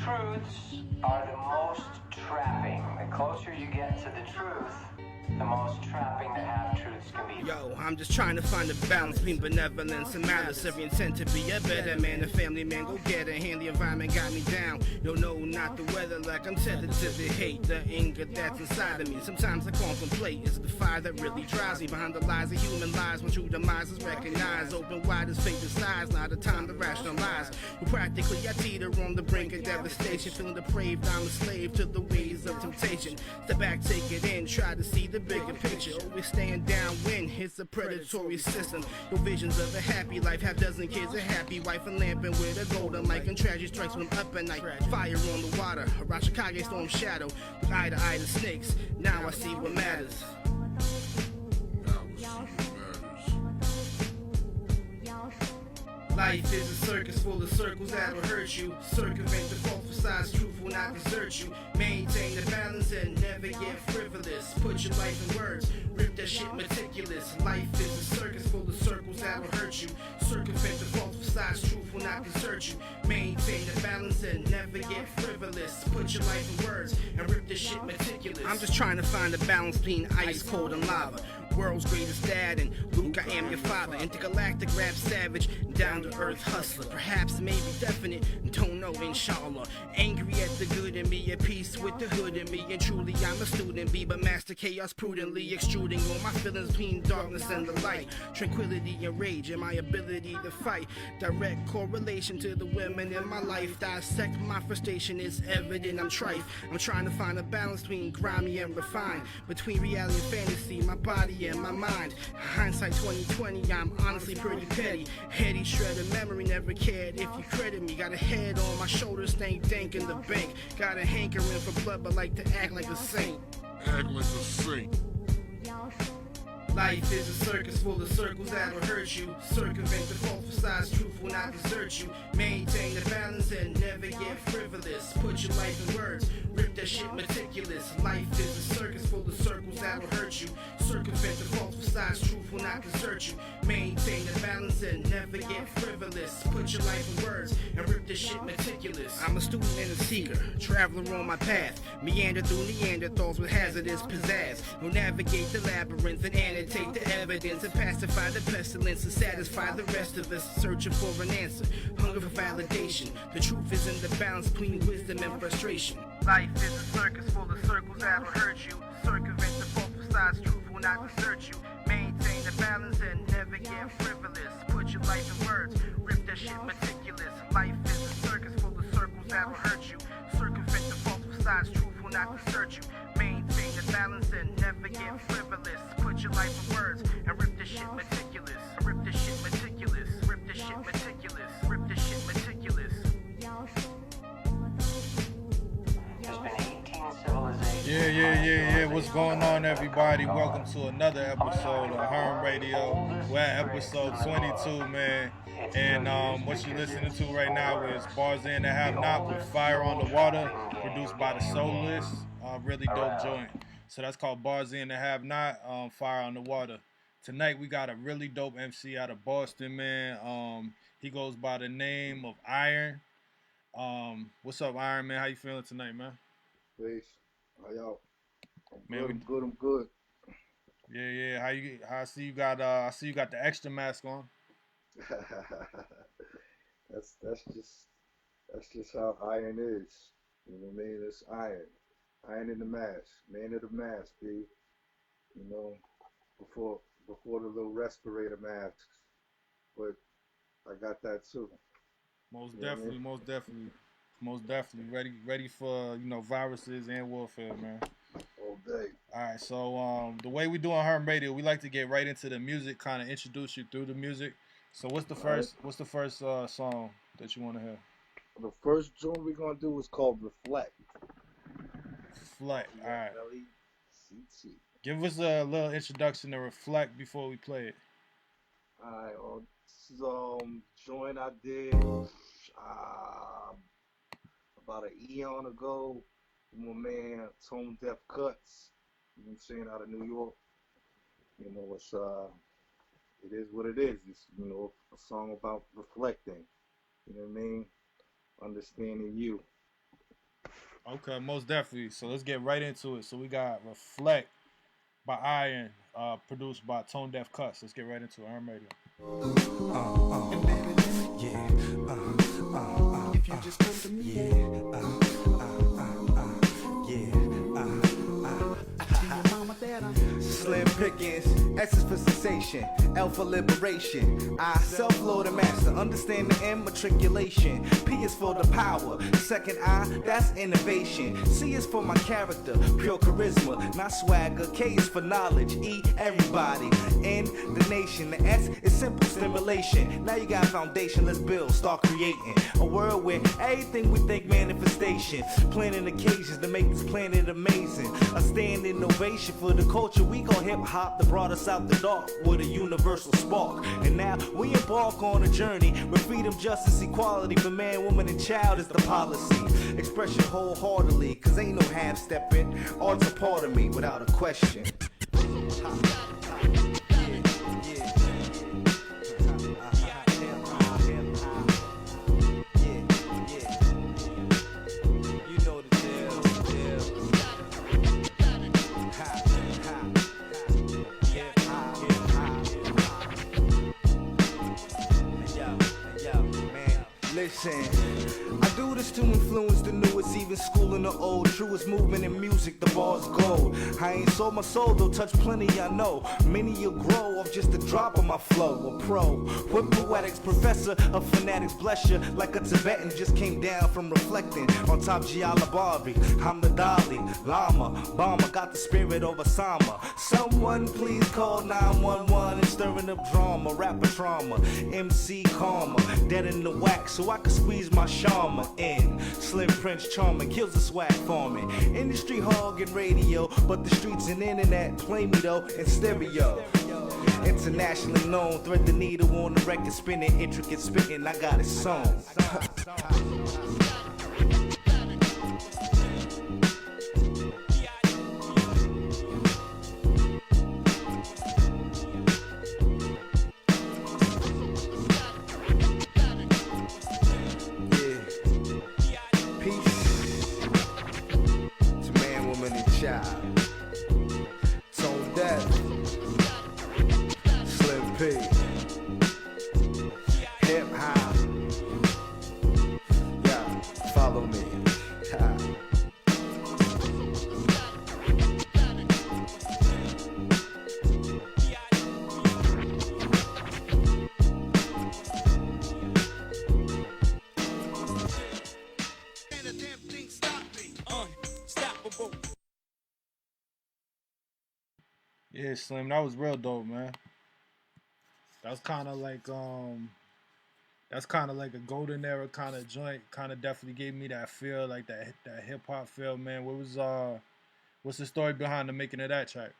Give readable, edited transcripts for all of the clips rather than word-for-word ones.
Truths are the most trapping. The closer you get to the truth, the most trapping the half-truths can be. Yo, I'm just trying to find a balance between benevolence and malice. Every intent to be a better man, a family man, go get it. And the environment got me down. Yo, no, not the weather, like I'm tethered to the hate, the anger that's inside of me. Sometimes I contemplate, it's the fire that really drives me. Behind the lies of human lies, when true demise is recognized. Open wide as fate decides, not a time to rationalize. Well, practically I teeter on the brink of devastation. Feeling depraved, I'm a slave to the ways of temptation. Step back, take it in, try to see the bigger picture. Always stand downwind, it's a predatory system. No visions of a happy life, half dozen kids, a happy wife, and lamping with a golden mic. And tragedy strikes when I'm up at night. Fire on the water, around Chicago storm shadow. Look eye to eye to snakes, now I see what matters. Life is a circus full of circles that'll hurt you. Circumvent the false facades, truth will not desert you. Maintain the balance and never get frivolous. Put your life in words, rip that shit meticulous. Life is a circus full of circles that'll hurt you. Circumvent the false facades, truth will not desert you. Maintain the balance and never get frivolous. Put your life in words and rip this shit meticulous. I'm just trying to find a balance between ice, cold, and lava. World's greatest dad and Luke, I am your father. Intergalactic rap savage, down to earth hustler. Perhaps, maybe definite, don't know, inshallah. Angry at the good in me, at peace with the hood in me. And truly I'm a student bee, but master chaos prudently. Extruding all my feelings between darkness and the light. Tranquility and rage and my ability to fight. Direct correlation to the women in my life. Dissect my frustration, it's evident I'm trite. I'm trying to find a balance between grimy and refined. Between reality and fantasy, my body and my mind. Hindsight 2020, I'm honestly pretty petty. Heady shredded memory, never cared if you credit me. Got a head on my shoulders, stank dank in the bank. Got a hankering for blood, but like to act like a saint. Act like a saint. Life is a circus full of circles that'll hurt you. Circumvent the false facades, truth will not desert you. Maintain the balance and never get frivolous. Put your life in words, rip that shit meticulous. Life is a circus full of circles that'll hurt you. Circumvent the false facades, truth will not desert you. Maintain the balance and never get frivolous. Put your life in words and rip this shit meticulous. I'm a student and a seeker, traveler on my path. Meander through Neanderthals with hazardous pizzazz. Will navigate the labyrinth and annotate the evidence and pacify the pestilence and satisfy the rest of us searching for an answer. Hunger for validation. The truth is in the balance between wisdom and frustration. Life is a circus full of circles that'll hurt you. Circumvent the false facades, truth will not desert you. Maintain the balance and never get frivolous. Put your life in words, rip that shit meticulous. Life is a circus full of circles that'll hurt you. Circumvent the false facades, truth will not desert you. Maintain the balance and never get frivolous. Put your life in words and rip this shit meticulous. Rip this shit meticulous. Rip this shit meticulous. Rip this shit meticulous. There's been 18 civilizations. Yeah. What's going on, everybody? Welcome to another episode of Herm Radio. We're at episode 22, man. And what you're listening to right now is Bars In That Have Not with Fire on the Water, produced by the Soulless. Really dope joint. So that's called Bars In That Have Not, Fire on the Water. Tonight we got a really dope MC out of Boston, man. He goes by the name of I9on. What's up, Iron Man? How you feeling tonight, man? Peace. How y'all? Man, I'm good. Yeah. I see you got the extra mask on. that's just how iron is. You know what I mean? It's iron. Iron in the mask. Man of the mask, B. You know, before the little respirator masks. But I got that too. Most definitely. Ready for, viruses and warfare, man. All day. Alright, so the way we do on Herm Radio, we like to get right into the music, kind of introduce you through the music. So what's the first song that you want to hear? The first joint we're gonna do is called Reflect. Reflect. Alright. CT. Give us a little introduction to Reflect before we play it. Alright, this is joint I did about an eon ago with my man Tone Deaf Cuts. You know what I'm saying, out of New York. You know, it is what it is. It's, a song about reflecting. You know what I mean? Understanding you. Okay, most definitely. So let's get right into it. So we got Reflect by Iron, produced by Tone Deaf Cuts. Let's get right into it. Herm Radio. Yeah, if you just come to me, Slim pickings, S is for sensation, L for liberation. I, self-lord and master, understand the immatriculation. P is for the power, second I, that's innovation. C is for my character, pure charisma, not swagger. K is for knowledge, E, everybody. N, the nation. The S is simple stimulation. Now you got a foundation, let's build, start creating. A world where everything we think manifestation. Planning occasions to make this planet amazing. A standing ovation for the culture we call hip-hop that brought us out the dark with a universal spark. And now we embark on a journey where freedom, justice, equality for man, woman, and child is the policy. Expression wholeheartedly, cause ain't no half-stepping. Art's a part of me without a question. Listen, I do this to influence the newest, even school in the old. Truest movement in music, the bar's gold. I ain't sold my soul, though touch plenty I know. Many will grow off just a drop of my flow. A pro, with poetics, professor of fanatics, bless you. Like a Tibetan just came down from reflecting on top Giala Barbie. I'm the Dalai Lama, Bomber, got the spirit of Osama. Someone please call 911 and stirring up drama. Rapper trauma, MC karma, dead in the wax so I can squeeze my charmer in. Slim Prince charming, kills the swag farming. Industry hog and radio, but the streets and internet play me though in stereo. Internationally known, thread the needle on the record, spinning, intricate spitting, I got it sewn. Tone Deaf, Slim P, Hip Hop, yeah, follow me. Yeah, Slim, that was real dope, man. That's kind of like a golden era kind of joint. Kind of definitely gave me that feel, like that hip hop feel, man. What's the story behind the making of that track?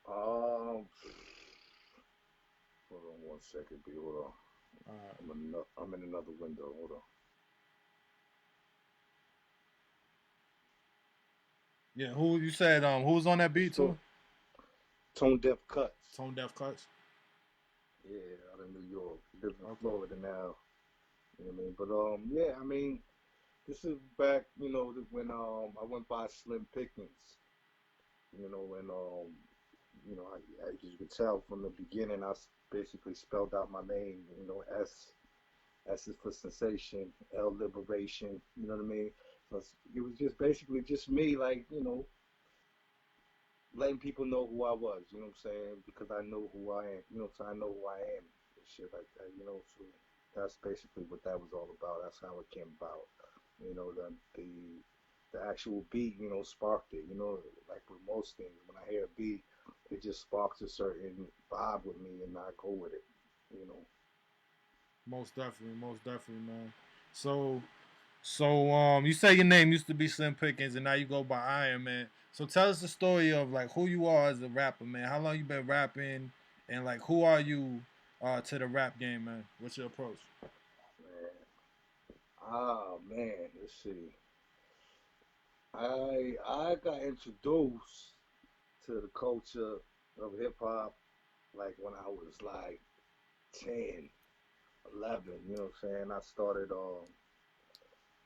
Um, hold on 1 second, B. Hold on. I'm in another window. Hold on. Yeah, who you said who's on that beat too? Tone Deaf Cuts. Tone Deaf Cuts. Yeah, out of New York. Live in Okay. Florida now. You know what I mean? But yeah, I mean, this is back, when I went by Slim Pickens. And as you could tell from the beginning, basically spelled out my name. S is for sensation, L liberation. You know what I mean? So it was just basically just me, like letting people know who I was. You know what I'm saying? Because I know who I am. So I know who I am and shit like that. So that's basically what that was all about. That's how it came about. The actual beat, sparked it. Like with most things, when I hear a beat, it just sparks a certain vibe with me, and I go with it. You know. Most definitely, man. So, so you say your name used to be Slim Pickens, and now you go by Iron Man. So tell us the story of like who you are as a rapper, man. How long you been rapping, and like who are you to the rap game, man? What's your approach? Man. Man, let's see. I got introduced to the culture of hip hop like when I was like 10, 11. You know what I'm saying? I started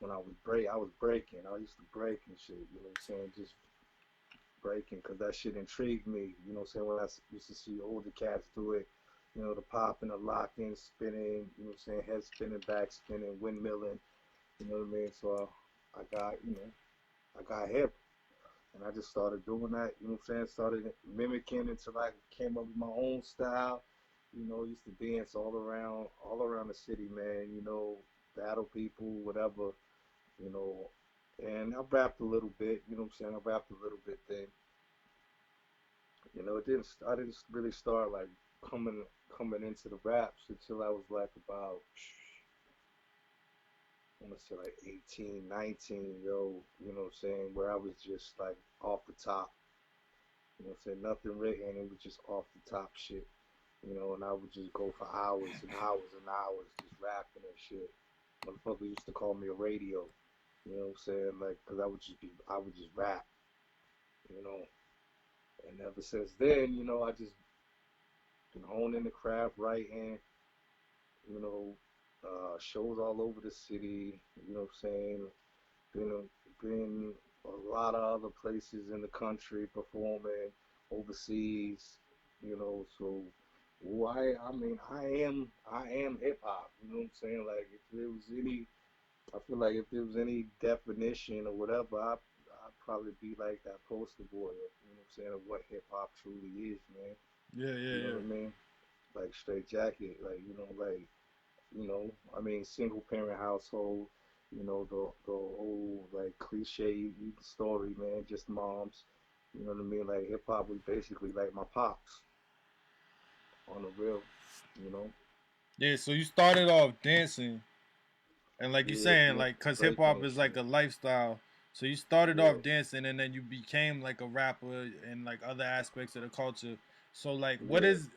when I was breaking. I used to break and shit. You know what I'm saying? Just breaking because that shit intrigued me. You know what I'm saying? When I used to see older cats do it, you know, the popping, the locking, spinning. You know what I'm saying? Head spinning, back spinning, windmilling. You know what I mean? So I got, you know, I got hip. And I just started doing that, you know what I'm saying? Started mimicking until I came up with my own style. You know, used to dance all around the city, man. You know, battle people, whatever. You know, and I rapped a little bit. You know what I'm saying? I rapped a little bit then. You know, I didn't really start like coming into the raps until I was like about I want to say like 18, 19, yo. You know what I'm saying? Where I was just like off the top. You know what I'm saying? Nothing written. It was just off the top shit. You know, and I would just go for hours and hours and hours just rapping and shit. Motherfuckers used to call me a radio. You know what I'm saying? Like, cause I would just rap. You know, and ever since then, you know, I just been honing the craft, writing. You know, shows all over the city. You know what I'm saying? Been a lot of other places in the country performing overseas, you know. So, I mean, I am hip hop. You know what I'm saying? Like, if there was any, I feel like if there was any definition or whatever, I'd probably be like that poster boy. You know what I'm saying? Of what hip hop truly is, man. Yeah, yeah, You know yeah. what I mean? Like straight jacket, like I mean, single parent household, you know, the whole like cliche story, man, just moms, you know what I mean? Like hip hop was basically like my pops on the real, you know? Yeah, so you started off dancing, and like you Yeah, saying, like, dancing, cause hip breaking hop and is like shit. a lifestyle. So you started Yeah, off dancing, and then you became like a rapper and like other aspects of the culture. So like, what yeah, is?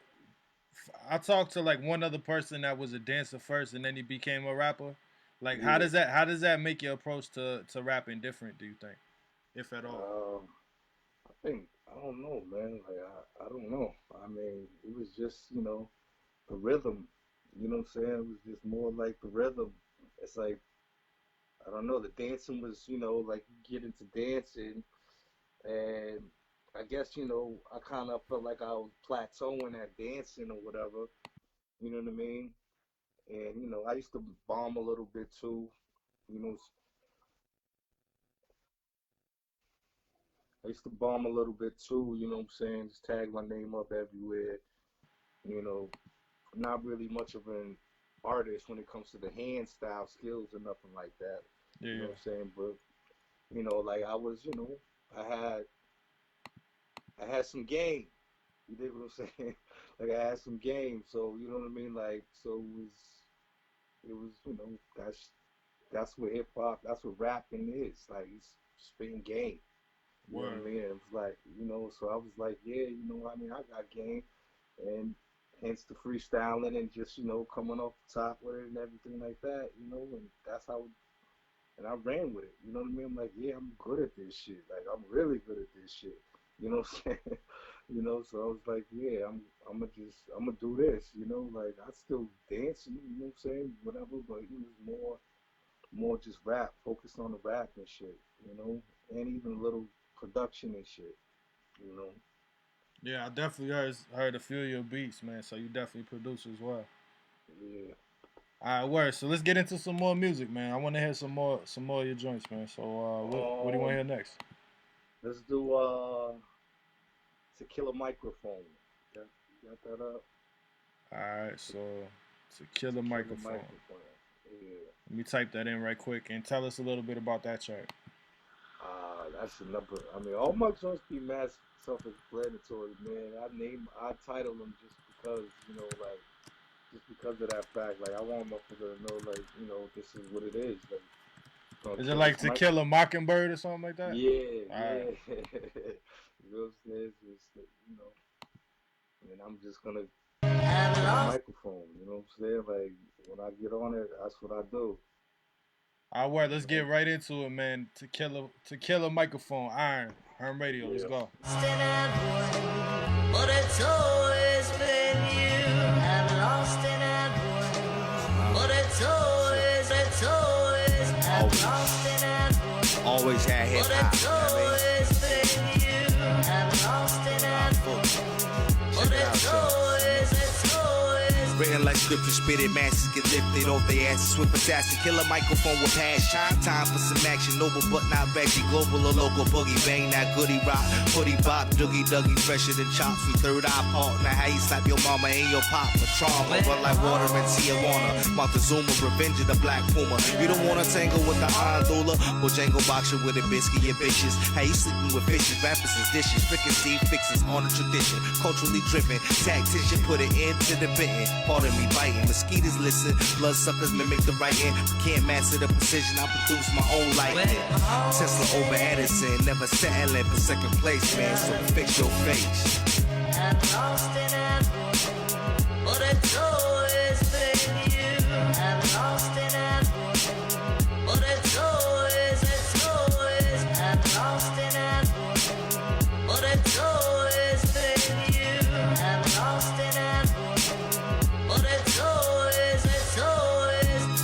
I talked to like one other person that was a dancer first, and then he became a rapper. Like, yeah. how does that make your approach to rapping different? Do you think, if at all? Um, I think I don't know, man. Like I don't know. I mean, it was just the rhythm. You know what I'm saying? It was just more like the rhythm. It's like I don't know. The dancing was, like you get into dancing, and I guess I kind of felt like I was plateauing at dancing or whatever. You know what I mean? And I used to bomb a little bit too. You know, I used to bomb a little bit too. You know what I'm saying? Just tag my name up everywhere. You know, not really much of an artist when it comes to the hand style skills or nothing like that. Yeah, You know yeah, what I'm saying? But like I was, I had I had some game. You dig what I'm saying? Like I had some game, so you know what I mean. Like so it was that's what hip hop, that's what rapping is. Like it's spitting game. You know what I word. mean? It was like so I was like, yeah, I mean, I got game, and hence the freestyling and just coming off the top with it and everything like that. And that's how. And I ran with it. You know what I mean? I'm like, yeah, I'm good at this shit. Like, I'm really good at this shit. You know what I'm saying? So I was like, yeah, I'm gonna do this. Like I still dancing. You know what I'm saying? Whatever, but it was more just rap, focused on the rap and shit. And even a little production and shit. You know? Yeah, I definitely heard a few of your beats, man. So you definitely produce as well. Yeah. All right, word. So let's get into some more music, man. I want to hear some more of your joints, man. So what do you want to Um, hear next? let's do To Kill a Microphone. Got that up? All right, To, so to kill to a Kill a microphone. Microphone. Yeah. Let me type that in right quick and tell us a little bit about that track. That's the number. I mean, all my joints be mass self-explanatory, man. I title them just because, like, just because of that fact. Like, I want motherfucker to know, like, this is what it is. Like, gonna Is it kill like this to mic. kill a mockingbird or something like that? Yeah, All right. yeah. You know what I'm saying? And I'm just gonna kill a microphone. You know what I'm saying? Like, when I get on it, that's what I do. All right, word. You Let's get know? right into it, man. To kill a microphone. Iron Herm Radio. Let's Yeah. go. But it's always been you. I've lost and I've won. But it's always, I've Always had hip hop, you know what I mean? Check it out, y'all. Written like scripture, spitted masses get lifted off their asses with fantastic. Kill a microphone with passion. Time for some action, noble but not veggie. Global or local boogie, bang that goody rock. Hoodie bop, doogie dougie, fresher than chops from third eye partner. How you slap your mama and your pop for trauma. Run like water in Tijuana. Montezuma, revenge of the black puma. You don't wanna tangle with the Andula. Bojango boxer with a biscuit and bitches. How you sleeping with fishes, rappers and dishes. Fricassee fixes on the tradition. Culturally driven, tactician, put it into the bitten. Pardon me biting, mosquitoes listen, bloodsuckers mimic the writing. Can't master the precision, I produce my own lightning. Tesla over Edison, never settling for second place, man. So fix your face. I'm lost in Apple, but it's always been you. I'm lost in Apple, but it's always. I'm lost in Apple, but it's always been you. I'm lost in Apple, but it's always.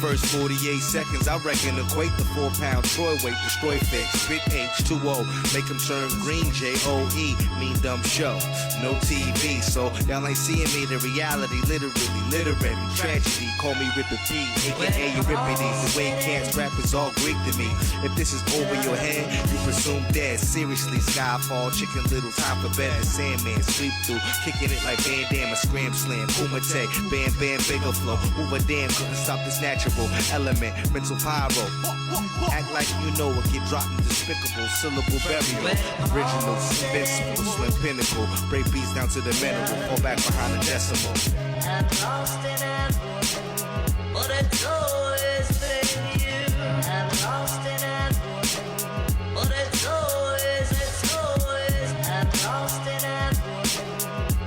First 48 seconds, I reckon equate the 4-pound Troy weight, destroy fix, spit H2O, make him turn green, J-O-E, mean dumb show, no TV, so y'all ain't seeing me, the reality, literary, tragedy, call me Ripper P, aka Euripides, the way cats rap is all Greek to me, if this is over your head, you presume dead, seriously, Skyfall, Chicken Little, time for bed, the Sandman, sweep through, kicking it like Van Damme, a scram slam, Kumite, Bam Bam, bigger flow, Hoover Dam, couldn't stop this natural element, mental pyro. Act like you know it, get dropped in despicable syllable burial. Originals, invincible, slim pinnacle. Break beats down to the mineral, fall back behind the decimal. I'm lost in Apple, but it's always been you. I'm lost in Apple, but it's always. I'm lost in Apple,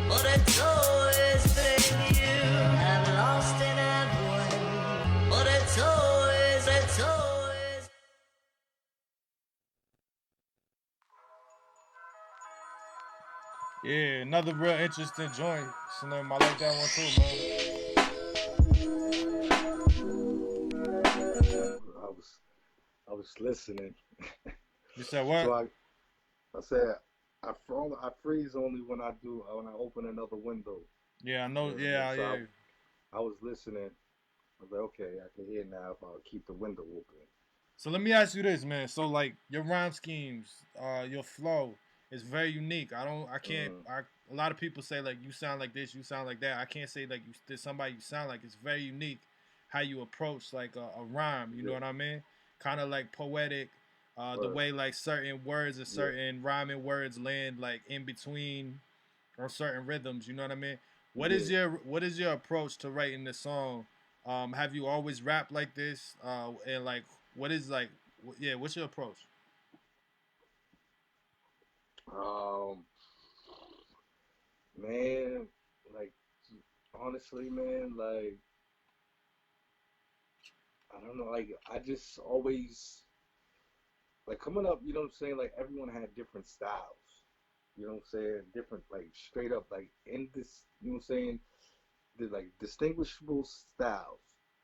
but it's always been you. I'm lost in Apple, but it's always. Yeah, another real interesting joint. Slim, I like that one too, man. I was listening. You said what? So I said I freeze only when I open another window. Yeah, I know. You know what I Yeah, mean? yeah. I was listening. I was like, okay, I can hear now if I keep the window open. So let me ask you this, man. So like your rhyme schemes, your flow is very unique. I can't. A lot of people say like you sound like this, you sound like that. I can't say like there's somebody you sound like. It's very unique how you approach like a rhyme. You know what I mean? Kind of like poetic. The way like certain words or certain rhyming words land like in between or certain rhythms. You know what I mean? What is your approach to writing the song? Have you always rapped like this? And like, what is like, what's your approach? Man, like honestly, man, like I don't know, like I just always like coming up, you know what I'm saying? Like everyone had different styles. You know what I'm saying? Different like straight up like in this, you know what I'm saying? The like distinguishable styles.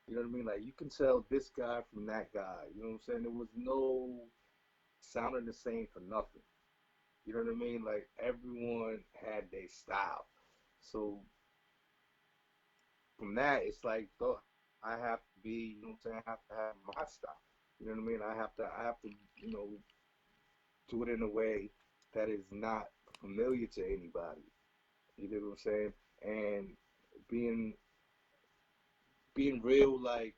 You know what I mean? Like you can tell this guy from that guy. You know what I'm saying? There was no sounding the same for nothing. You know what I mean? Like everyone had their style. So from that, it's like though I have to be, you know what I'm saying? I have to have my style. You know what I mean? I have to, you know, do it in a way that is not familiar to anybody. You know what I'm saying? And being being real, like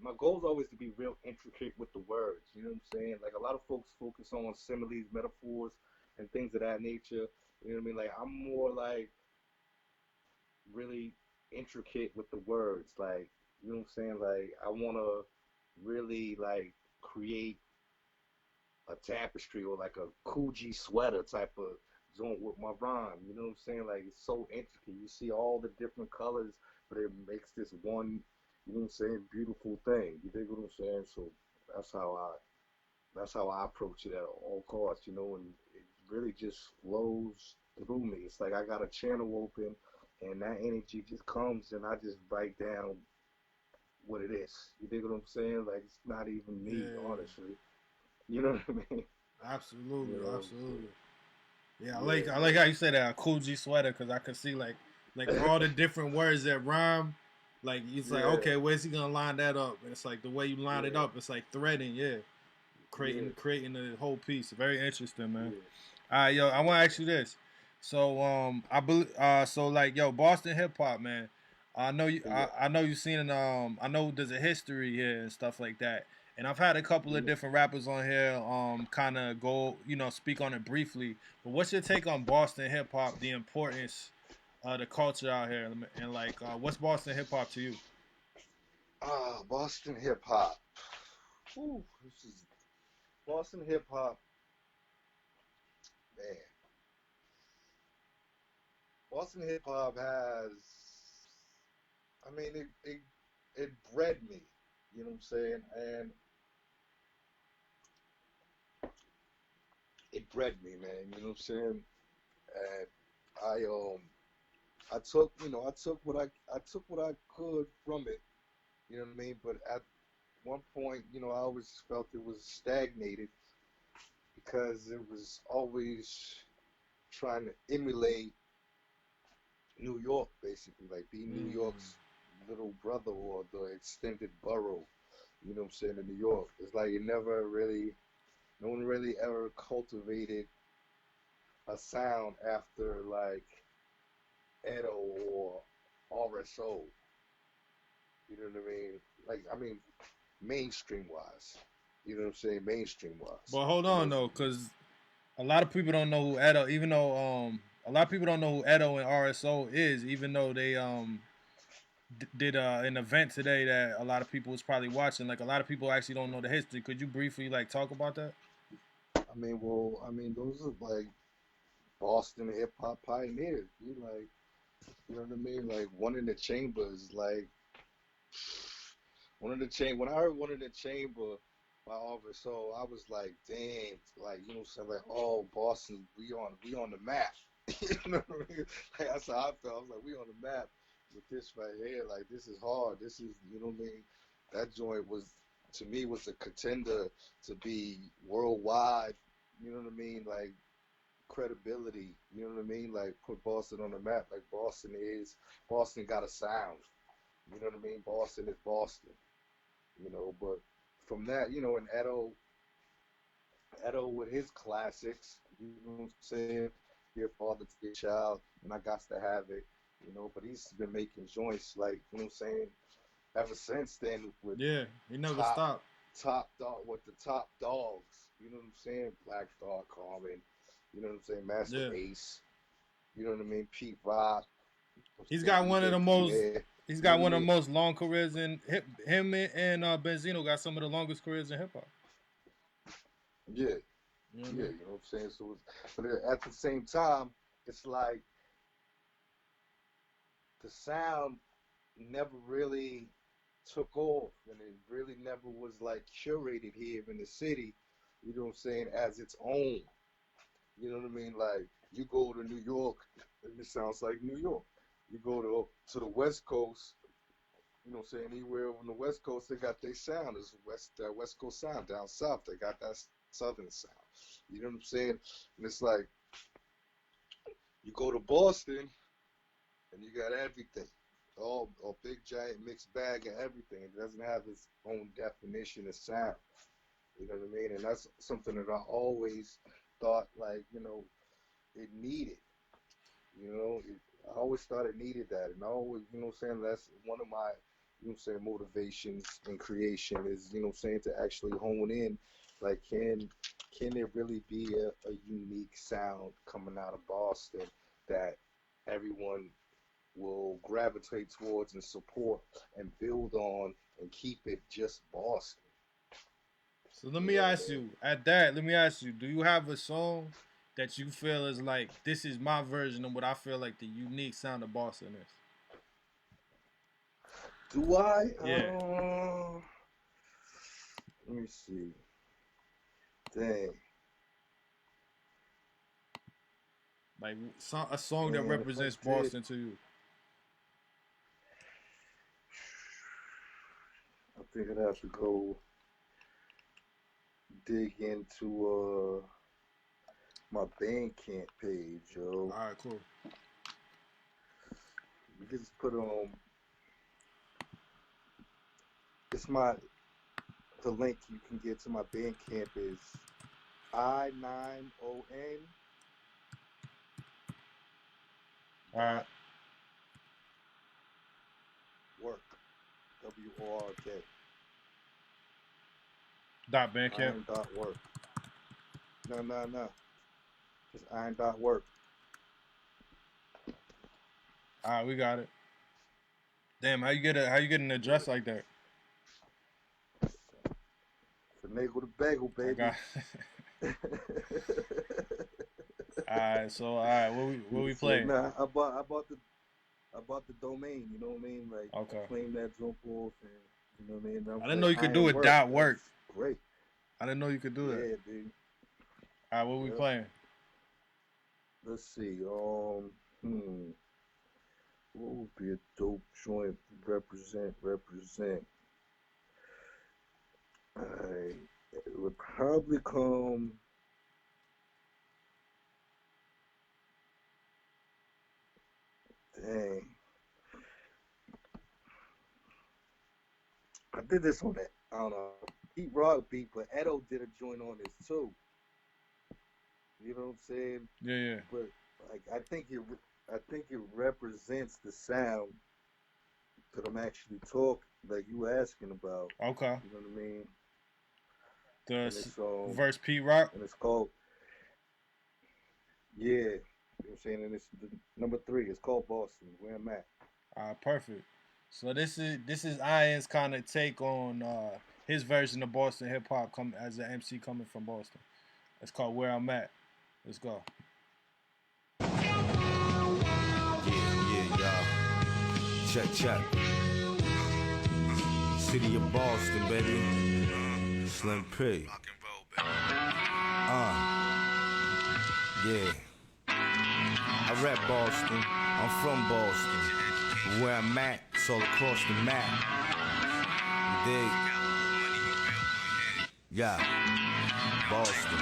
my goal is always to be real intricate with the words. You know what I'm saying? Like a lot of folks focus on similes, metaphors, and things of that nature. You know what I mean? Like I'm more like really intricate with the words. Like you know what I'm saying? Like I want to really like create a tapestry or like a Coogee sweater type of joint with my rhyme. You know what I'm saying? Like it's so intricate. You see all the different colors, but it makes this one, you know what I'm saying, beautiful thing. You dig what I'm saying? So that's how I that's how I approach it at all costs, you know, and it really just flows through me. It's like I got a channel open and that energy just comes and I just write down what it is. You dig what I'm saying? Like it's not even me, Yeah. honestly. You know what I mean? Absolutely, You know, absolutely. Yeah, yeah, I like how you said that, a cool G sweater, because I could see like all the different words that rhyme. Like it's like, yeah, okay, where's he gonna line that up? And it's like the way you line it yeah, up, it's like threading, yeah, yeah, creating the whole piece. Very interesting, man. yeah, All right, yo, I want to ask you this. So, I believe, so like, yo, Boston hip hop, man. yeah, I know you've seen, I know there's a history here and stuff like that. And I've had a couple of yeah. different rappers on here, kind of go, speak on it briefly. But what's your take on Boston hip hop, the importance, the culture out here, and like, what's Boston hip hop to you? Boston hip hop. Whew, this is Boston hip hop, man. Boston hip hop has, I mean, it bred me. You know what I'm saying? And it bred me, man. You know what I'm saying? And I took, I took what I could from it. You know what I mean? But at one point, I always felt it was stagnated because it was always trying to emulate New York, basically, like be New Mm, York's little brother or the extended borough. You know what I'm saying? In New York, it's like it never really, no one really ever cultivated a sound after like Edo or RSO. You know what I mean? Like, I mean, mainstream wise. You know what I'm saying? Mainstream wise. but hold And on those, though, because a lot of people don't know who Edo, even though a lot of people don't know who Edo and RSO is, even though they did an event today that a lot of people was probably watching. Like a lot of people actually don't know the history. Could you briefly like talk about that? I mean, those are like Boston hip hop pioneers. You like, you know what I mean? Like one in the chamber is like one in the chamber. When I heard one in the chamber by Oliver Soul, I was like, damn, like you know, what I'm saying, like, oh, Boston, we on the map. You know what I mean? Like that's how I felt. I was like, we on the map with this right here. Like this is hard. This is, you know what I mean? That joint was to me was a contender to be worldwide. You know what I mean? Like credibility. You know what I mean? Like put Boston on the map. Like Boston got a sound. You know what I mean? Boston is Boston. But from that, and Edo with his classics, you know what I'm saying? Dear Father to Your Child, and I got to have it, but he's been making joints like, you know what I'm saying, ever since then with Yeah, he never top stopped. top dog with the top dogs, you know what I'm saying? Black Thought, Carmen, you know what I'm saying, Master Yeah, Ace, you know what I mean, Pete Rock, I'm he's saying got one of DJ the most. Premier, He's you know got what I one of the mean? most long careers in hip. Him and Benzino got some of the longest careers in hip hop. Yeah, You know what I yeah, mean? you know what I'm saying? But at the same time, it's like the sound never really took off and it really never was like curated here in the city, you know what I'm saying, as its own. You know what I mean? Like you go to New York and it sounds like New York. You go to the West Coast, you know what I'm saying, anywhere on the West Coast they got their sound. It's that West Coast sound. Down south they got that southern sound. You know what I'm saying? And it's like you go to Boston and you got everything. All a big giant mixed bag of everything. It doesn't have its own definition of sound. You know what I mean? And that's something that I always thought like, it needed. I always thought it needed that. And I always, what I'm saying, that's one of my, what I'm saying, motivations in creation is, what I'm saying, to actually hone in, like, can there really be a unique sound coming out of Boston that everyone will gravitate towards and support and build on and keep it just Boston. So let You me know what I ask mean? you. At that, let me ask you. Do you have a song that you feel is like this is my version of what I feel like the unique sound of Boston is? Do I? Yeah, Let me see. Dang, like a song that man, represents Boston to you. think I'd have to go dig into my Bandcamp page, yo. All right, cool. You can just put it on. It's my the link you can get to my Bandcamp is I9on All right. work WORK Dot Bandcamp. iron.work. No. Just iron.work. All right, we got it. Damn, how you get an address like that? Finagle the bagel, I baby. got. All right, so what we playing? Nah, I bought the domain. You know what I mean? Like, Okay. claim that jump off, and you know what I mean. I didn't know you could do it dot work. Great. I didn't know you could do that. Yeah, dude. All right, what we playing? Let's see. What would be a dope joint? Represent. It would probably come. Dang. I did this on that. I don't know. Pete Rock beat, but Edo did a joint on this too. You know what I'm saying? Yeah. But like, I think it represents the sound that I'm actually talking, like you asking about. Okay. You know what I mean? The verse Pete Rock. And it's called. Yeah. You know what I'm saying? And it's number 3. It's called Boston, where I'm at. Perfect. So this is Iron's kind of take on his version of Boston hip hop as an MC coming from Boston. It's called Where I'm At. Let's go. Yeah, y'all. Check. City of Boston, baby. Slim P. Yeah. I rap Boston. I'm from Boston. Where I'm at, it's all across the map. You dig? Yeah. Boston.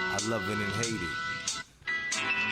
I love it and hate it.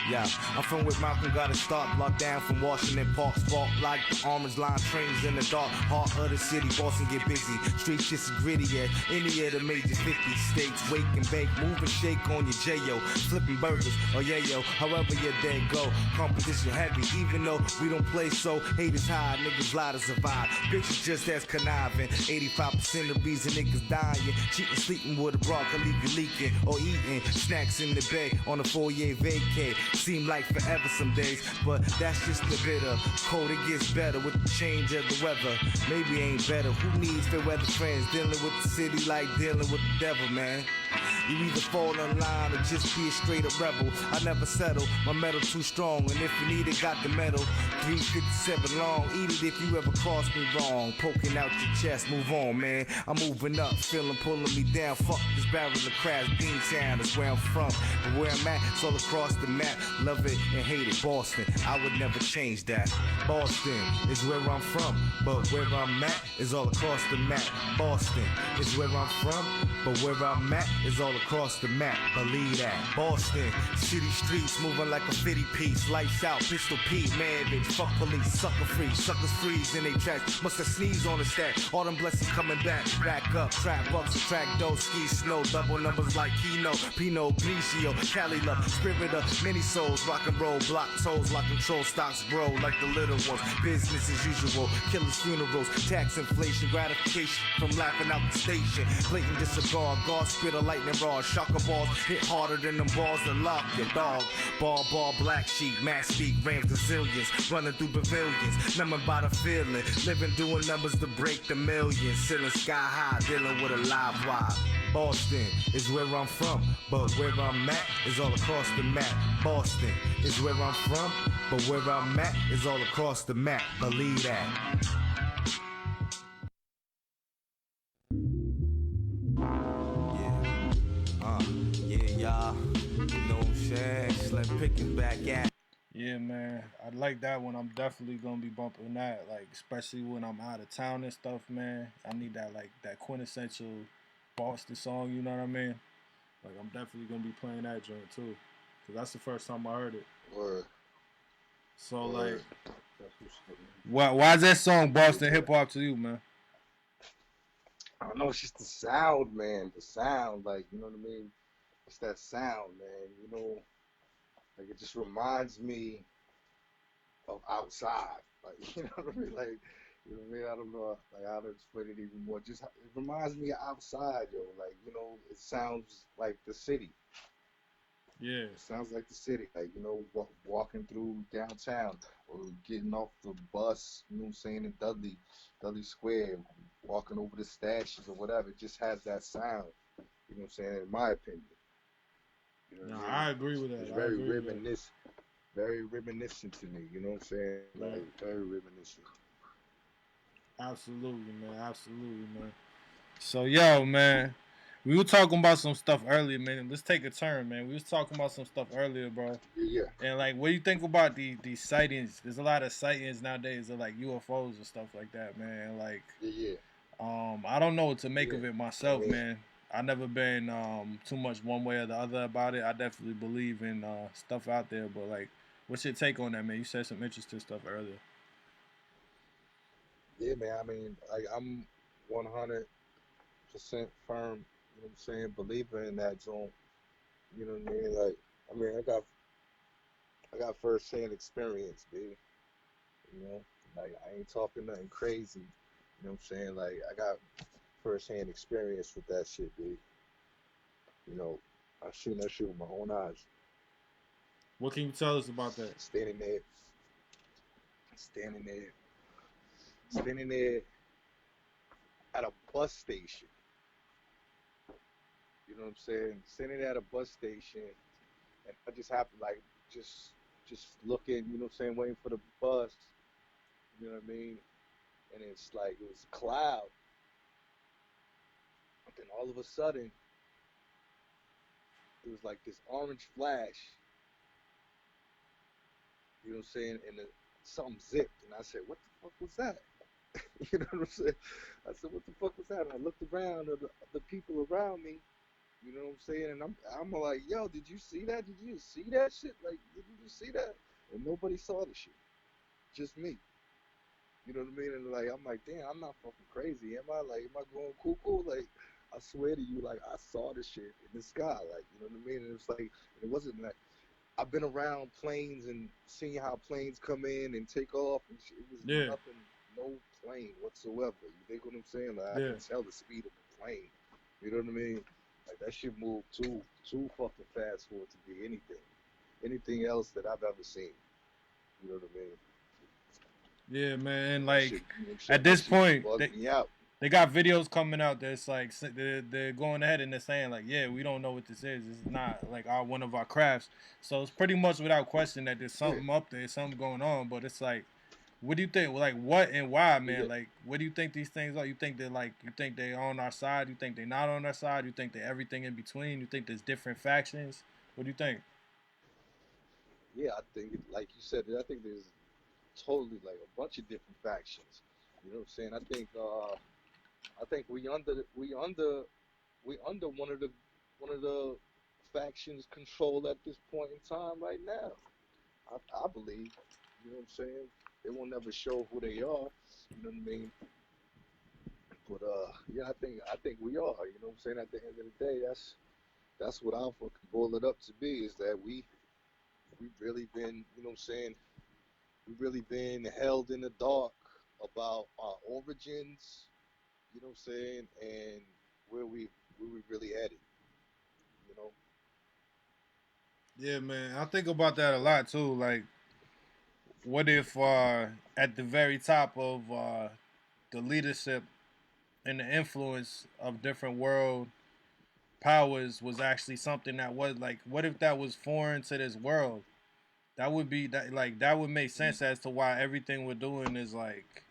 Yeah, I'm from where Malcolm got a start, blocked down from Washington Park, spark like the orange line trains in the dark heart of the city. Boston get busy, streets just gritty at any of the major 50 states. Wake and bake, move and shake on your J.O. Flipping burgers or yayo, however your day go. Competition heavy, even though we don't play so. Haters high, niggas lie to survive. Bitches just as conniving. 85% of reason niggas dying. Cheating, sleeping with a broad can leave you leaking. Or eating snacks in the bed on a 4-year vacay. Seem like forever some days, but that's just the bitter. Cold, it gets better with the change of the weather. Maybe ain't better. Who needs fair weather friends? Dealing with the city like dealing with the devil, man. You either fall in line or just be a straight up rebel. I never settle, my metal too strong. And if you need it, got the metal. 357 long, eat it if you ever cross me wrong. Poking out your chest, move on, man. I'm moving up, feeling pulling me down. Fuck this barrel of crash, Beantown is where I'm from. But where I'm at, it's all across the map. Love it and hate it, Boston. I would never change that. Boston is where I'm from, but where I'm at is all across the map. Boston is where I'm from, but where I'm at is all across the map. Believe that. Boston, city streets moving like a 50 piece. Lights out, pistol Pete, man, bitch. Fuck police, sucker free, suckers freeze in they tracks. Must have sneezed on the stack. All them blessings coming back. Back up, trap bucks, track dough, ski snow. Double numbers like Kino, Pinot, Grigio, Cali love, spirit of many souls. Rock and roll, block toes, lock control, stocks grow like the little ones. Business as usual, killers, funerals, tax inflation, gratification from laughing out the station. Blatant disregard, guard spit a lightning rod, shocker balls hit harder than them balls that lock your dog. Ball, black sheep, mass speak, rams gazillions, running through pavilions, numbing by the feeling, living doing numbers to break the millions, ceiling sky high, dealing with a live wire. Boston is where I'm from, but where I'm at is all across the map. Boston is where I'm from, but where I'm at is all across the map. Believe that. Yeah, y'all. You know what I'm saying? Slim Pickens back at. Yeah, man. I like that one. I'm definitely gonna be bumping that, like especially when I'm out of town and stuff, man. I need that like that quintessential Boston song. You know what I mean? Like I'm definitely gonna be playing that joint too, cause that's the first time I heard it. Word, So like, word. That's what's up, man. why is that song Appreciate Boston hip that. hop to you, man? I don't know. It's just the sound, man. The sound, like you know what I mean. It's that sound, man. You know, like it just reminds me of outside. Like you know what I mean. Like you know what I mean. I don't know like how to explain it even more. Just it reminds me of outside, yo. Like you know, it sounds like the city. Yeah, It sounds like the city, like you know, walking through downtown or getting off the bus. You know what I'm saying in Dudley Square, walking over the stashes or whatever. It just has that sound. You know what I'm saying? In my opinion, you know no, what I mean. I agree with It's that. I very agree with that. very reminiscent to me. You know what I'm saying? Yeah, Like very reminiscent. absolutely, man. Absolutely, man. So yo, man, we were talking about some stuff earlier, man. Let's take a turn, man. We was talking about some stuff earlier, bro. Yeah, And like, what do you think about these sightings? There's a lot of sightings nowadays of like UFOs and stuff like that, man. Like, yeah, yeah, I don't know what to make yeah. of it I myself, mean, man. I never been too much one way or the other about it. I definitely believe in stuff out there, but like, what's your take on that, man? You said some interesting stuff earlier. yeah, man. I mean, like I'm 100% firm. You know what I'm saying? Believer in that zone. You know what I mean? Like, I mean, I got first hand experience, B. You know, like I ain't talking nothing crazy. You know what I'm saying? Like, I got first hand experience with that shit, B. You know, I seen that shit with my own eyes. What can you tell us about that? Standing there, standing there, standing there at a bus station. You know what I'm saying? Standing at a bus station, and I just happened like just just looking. You know what I'm saying? Waiting for the bus. You know what I mean? And it's like it was a cloud. And then all of a sudden, it was like this orange flash, you know what I'm saying? And something zipped. And I said, what the fuck was that? You know what I'm saying? I said, what the fuck was that? And I looked around at the people around me, you know what I'm saying? And I'm like, yo, did you see that? Did you see that shit? Like, did you just see that? And nobody saw the shit. Just me. You know what I mean? And like, I'm like, damn, I'm not fucking crazy. Am I? Like, am I going cuckoo? Like, I swear to you, like, I saw the shit in the sky. Like, you know what I mean? And it's like, it wasn't like, I've been around planes and seen how planes come in and take off, and shit. It was Yeah, nothing, no plane whatsoever. You dig what I'm saying? Like I yeah, can tell the speed of the plane. You know what I mean? Like that shit moved too fucking fast for it to be anything else that I've ever seen. You know what I mean? yeah, man. That Like, shit, you know what I'm at saying? That this shit point, bugged me out. they got videos coming out that's like they're going ahead and they're saying like, yeah, we don't know what this is. This is not like our one of our crafts. So it's pretty much without question that there's Yeah, something up there, something going on. But it's like, what do you think? Like, what and why, yeah, yeah. man? Like, what do you think these things are? You think they're like, you think they're on our side? You think they're not on our side? You think they're everything in between? You think there's different factions? What do you think? Yeah, I think, like you said, I think there's totally like a bunch of different factions. You know what I'm saying? I think we under one of the factions control at this point in time right now. I believe. You know what I'm saying? They won't never show who they are. You know what I mean? But yeah, I think we are. You know what I'm saying? At the end of the day, that's what I fucking boil it up to be is that we really been, you know what I'm saying? We really been held in the dark about our origins. You know what I'm saying? And where we really headed. You know? Yeah, man. I think about that a lot too. Like, what if at the very top of the leadership and the influence of different world powers was actually something that was like, what if that was foreign to this world? That would be that like that would make Mm, sense as to why everything we're doing is like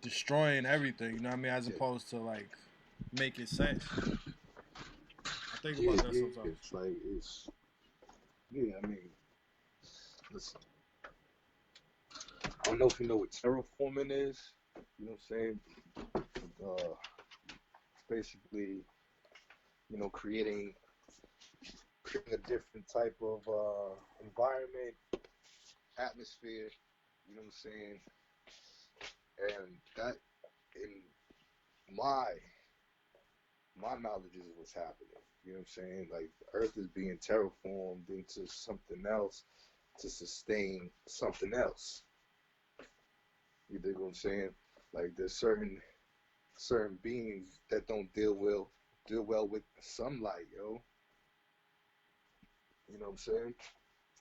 destroying everything. You know what I mean? As yeah, opposed to like making sense. I think yeah, about that yeah. sometimes. It's like it's yeah. I mean, listen. I don't know if you know what terraforming is. You know what I'm saying? It's basically, creating a different type of environment, atmosphere. You know what I'm saying? And that, in my my knowledge, is what's happening. You know what I'm saying? Like the Earth is being terraformed into something else to sustain something else. You dig what I'm saying? Like there's certain beings that don't deal well with sunlight, yo. You know what I'm saying?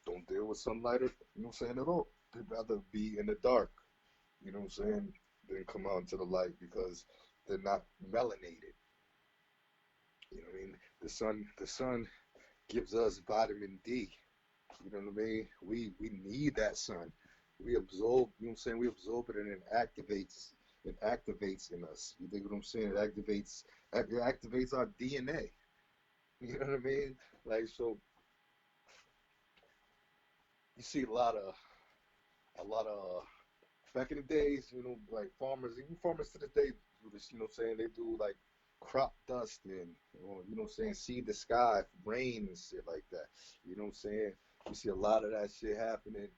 Don't deal with sunlight, you know what I'm saying, at all. They'd rather be in the dark, you know what I'm saying, than come out into the light because they're not melanated. You know what I mean? The sun gives us vitamin D. You know what I mean? We need that sun. We absorb, you know what I'm saying? We absorb it and it activates in us. You think what I'm saying? It activates our DNA. You know what I mean? Like so you see a lot of back in the days, like farmers, even farmers to this day do this, you know what I'm saying? They do like crop dusting, or, you know what I'm saying, seed the sky, rain and shit like that. You know what I'm saying? You see a lot of that shit happening.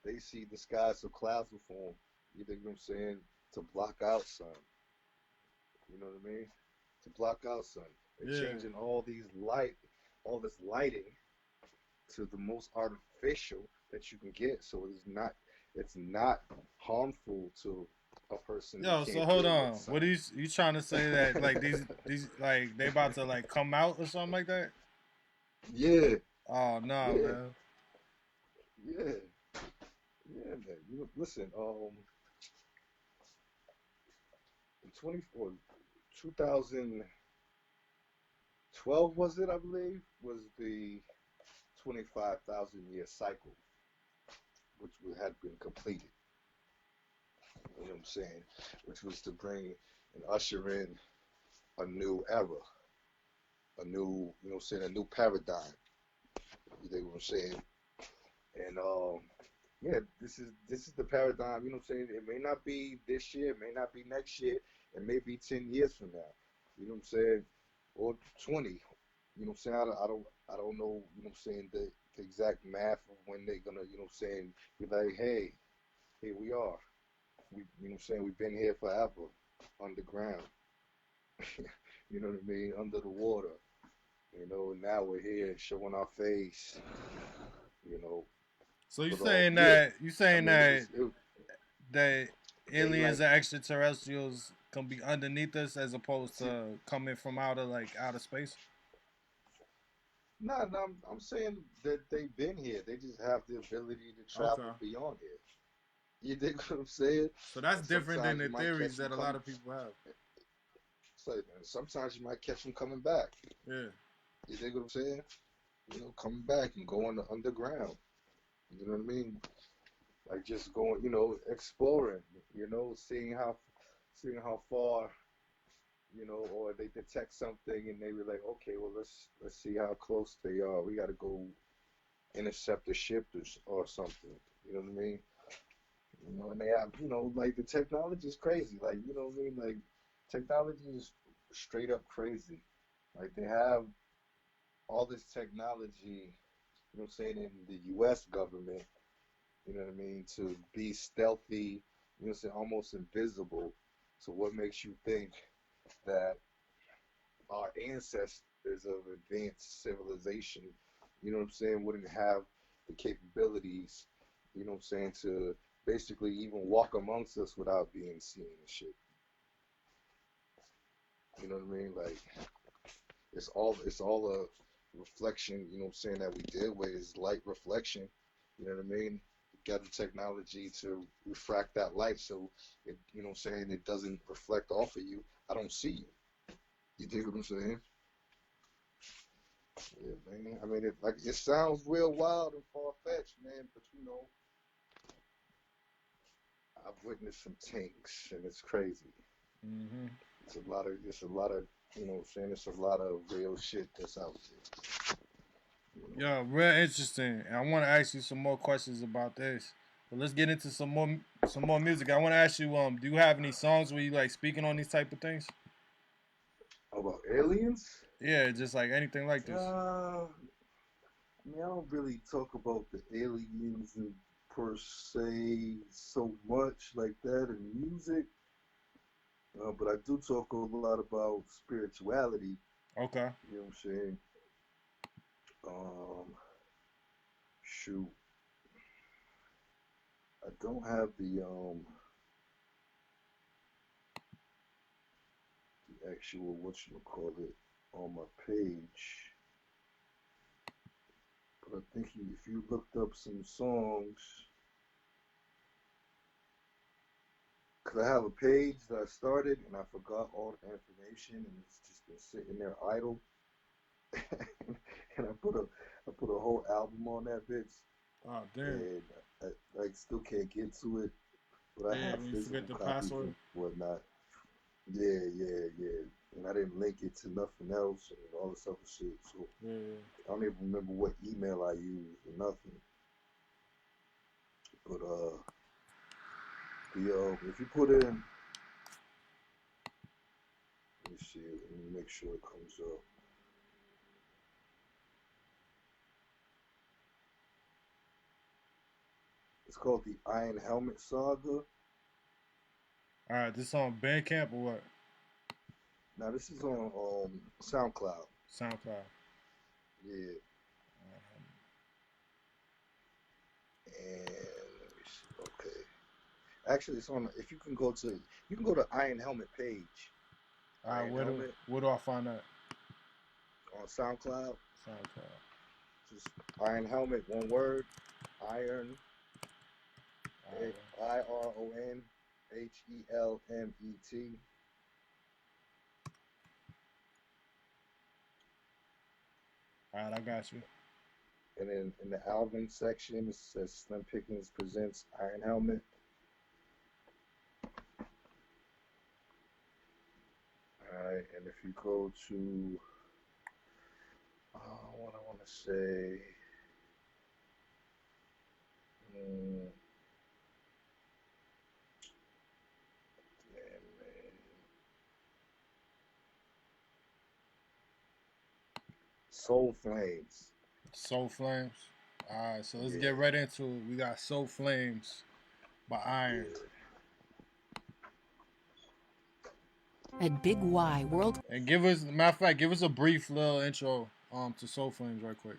They see the sky so clouds will form. You think what I'm saying? To block out sun. You know what I mean? To block out sun. They're Yeah. changing all this lighting to the most artificial that you can get. So it's not harmful to a person that Yo, so can't hold deal with on. sun. What you trying to say that like these like they about to like come out or something like that? Yeah, Oh no, yeah, man. yeah, yeah, man. Listen, in 2012 was it? I believe was the 25,000 year cycle, which had been completed. You know what I'm saying? Which was to bring and usher in a new era, a new, you know what I'm saying, a new paradigm. You know what I'm saying? And yeah, this is the paradigm. You know what I'm saying? It may not be this year, it may not be next year, it may be 10 years from now. You know what I'm saying? Or 20. You know what I'm saying? I don't know. You know what I'm saying? The exact math of when they're gonna, you know what I'm saying, be like, hey, here we are. You know what I'm saying? We've been here forever, underground. You know what I mean? Under the water. Now we're here showing our face. You know, So you but saying yeah, that I mean, that they aliens like, and extraterrestrials can be underneath us as opposed see, to coming from outer space? nah, nah, I'm saying that they've been here. They just have the ability to Okay. travel beyond here. You dig what I'm saying? So that's And different than sometimes the you might theories catch them that a lot coming. of people have. So, and sometimes you might catch them coming back. Yeah. You dig what I'm saying? Coming back and going underground. You know what I mean? Like just going, exploring. Seeing how far. Or they detect something and they were like, okay, well let's see how close they are. We got to go intercept the ship or something. You know what I mean? And they have, like the technology is crazy. Like, you know what I mean? Like technology is straight up crazy. Like they have all this technology, you know what I'm saying, in the US government, you know what I mean, to be stealthy, you know what I'm saying, almost invisible. So what makes you think that our ancestors of advanced civilization, you know what I'm saying, wouldn't have the capabilities, you know what I'm saying, to basically even walk amongst us without being seen and shit. You know what I mean? Like it's all a reflection, you know what I'm saying, that we deal with is light reflection. You know what I mean? Got the technology to refract that light so it, you know what I'm saying, it doesn't reflect off of you. I don't see you. You dig what I'm saying? Yeah, man. I mean, it sounds real wild and far fetched, man. But I've witnessed some things, and it's crazy. Hmm. It's a lot of, you know what I'm saying. It's a lot of real shit that's out there. Yeah, real interesting. And I want to ask you some more questions about this. But let's get into some more music. I want to ask you, do you have any songs where you like speaking on these type of things? About aliens? Yeah, just like anything like this. I mean, I don't really talk about the aliens and per se so much like that in music, but I do talk a lot about spirituality. Okay. You know what I'm saying? Um, Shoot, I don't have the actual whatchamacallit on my page, but I think if you looked up some songs, cause I have a page that I started and I forgot all the information and it's just been sitting there idle. And I put a whole album on that bitch, Oh damn. and I like still can't get to it, but I Yeah, have when you physical forget the copies password. and whatnot. Yeah, yeah, yeah. And I didn't link it to nothing else and all this other shit. So Yeah. I don't even remember what email I used or nothing. But if you put in, let me see, let me make sure it comes up. It's called the Iron Helmet Saga. All right, this on Bandcamp or what? Now this is on SoundCloud. SoundCloud. Yeah. And let me see. Okay. Actually, it's on. If you can go to Iron Helmet page. All right, Iron Helmet where do I find that? on SoundCloud. SoundCloud. Just Iron Helmet, one word. Iron. All right. IronHelmet. All right, I got you. And then in the album section, it says Slim Pickens presents Iron Helmet. Alright, and if you go to, what I want to say, damn, man. Soul Flames. Soul Flames. All right, so let's Yeah. get right into it. We got Soul Flames by Iron. At Big Y World. And matter of fact, give us a brief little intro to Soul Flames right quick.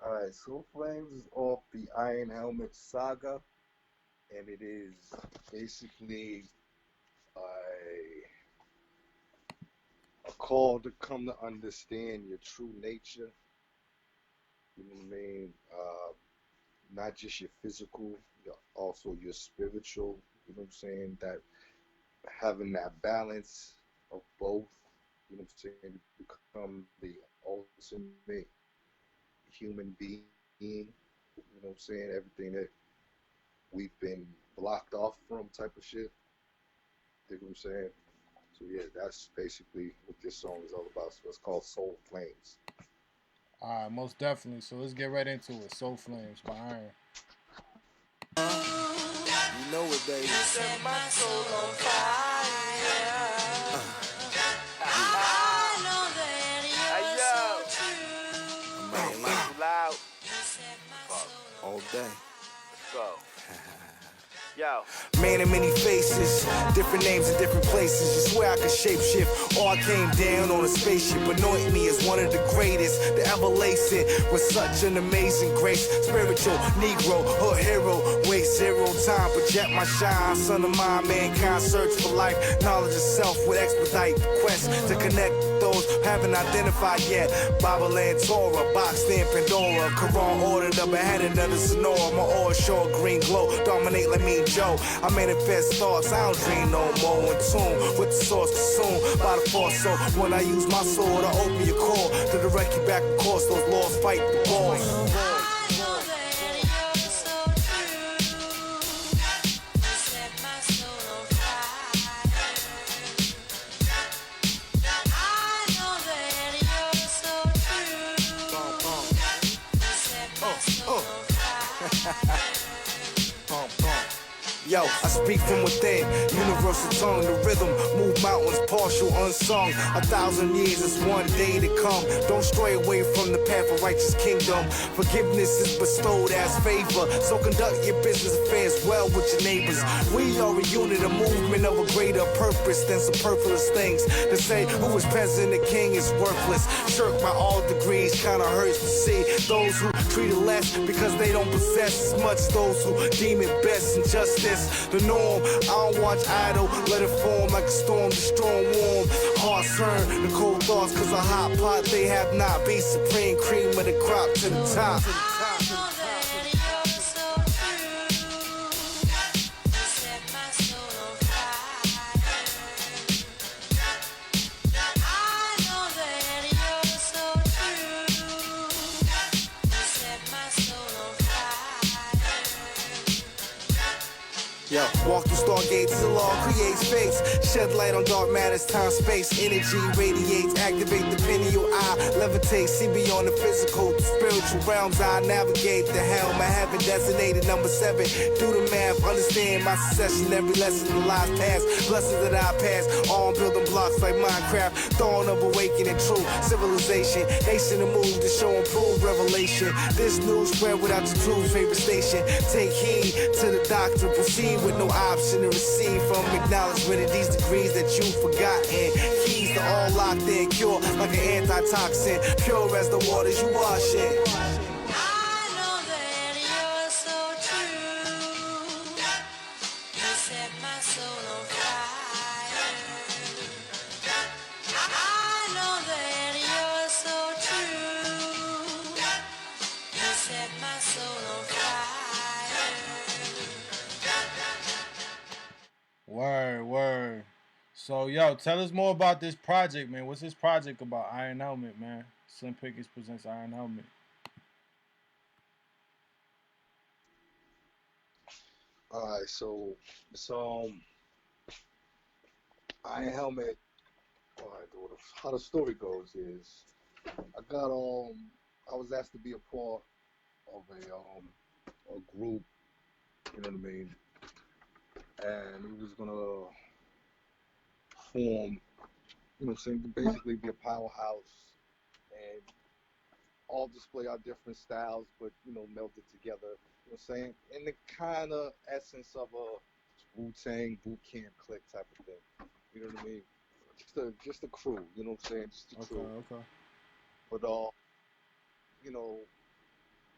Alright, Soul Flames is off the Iron Helmet saga, and it is basically a call to come to understand your true nature. You know what I mean? Not just your physical, also your spiritual. You know what I'm saying? That having that balance of both. You know what I'm saying? To become the ultimate human being. You know what I'm saying? Everything that we've been blocked off from, type of shit. You know what I'm saying? So yeah, that's basically what this song is all about. So it's called Soul Flames. All right, most definitely. So let's get right into it. Soul Flames by Iron. You know it, baby. You set my soul on fire. I know that you're so true. I'm ready, like loud. You set my soul on All day. Go. Yo. Man in many faces, different names in different places. You swear I could shapeshift, or I came down on a spaceship. Anoint me as one of the greatest to ever lace it with such an amazing grace. Spiritual, Negro, hood hero, waste zero time, project my shine. Son of mine, mankind search for life, knowledge of self with expedite the quest to connect those haven't identified yet. Bible and Torah, boxed in Pandora, Quran ordered up ahead of the Sonora. My aura show a green glow, dominate like me Joe. I manifest thoughts, I don't dream no more. In tune with the source consumed by the force. So when I use my sword, I open your core to direct you back, of course. Those laws fight the boss. I know that you're so true. You set my soul on fire. I know that you're so true. Yo, I speak from within, universal tongue, the rhythm, move mountains, partial, unsung. 1,000 years is one day to come. Don't stray away from the path of righteous kingdom. Forgiveness is bestowed as favor, so conduct your business affairs well with your neighbors. We are a unit, a movement of a greater purpose than superfluous things. To say who is president, the king is worthless. Shirk by all degrees, kinda hurts to see those who treat it less because they don't possess as much as those who deem it best. Injustice, the norm. I don't watch idle, let it form like a storm, the storm warm. Hearts turn, the cold thoughts, cause a hot pot they have not. Be supreme cream of the crop to the top. Yo, walk through stargates, the law creates space. Shed light on dark matters, time, space, energy radiates. Activate the pineal eye, levitate, see beyond the physical, spiritual realms. I navigate the helm. I have it designated number 7. Do the math, understand my succession. Every lesson in lives past, blessings that I pass. All building blocks like Minecraft. Dawn of awakening, true civilization. Nation to move to show improved revelation. This news spread without your tools, favorite station. Take heed to the doctor, proceed with no option to receive from acknowledgement of these degrees that you've forgotten. Keys to all locked in, cure like an antitoxin, pure as the waters you wash in. I know that you're so true. You set my soul on fire. I know that you're so true. You set my soul on fire. Word. So, yo, tell us more about this project, man. What's this project about? Iron Helmet, man. Slim Pickens presents Iron Helmet. Alright, so Iron Helmet. Alright, how the story goes is I was asked to be a part of a group, you know what I mean, and we was gonna form, you know what I'm saying, to basically be a powerhouse and all display our different styles, but, you know, melded together, you know what I'm saying, in the kind of essence of a Wu-Tang boot camp clique type of thing, you know what I mean? Just a crew, you know what I'm saying, just a crew. Okay. But you know,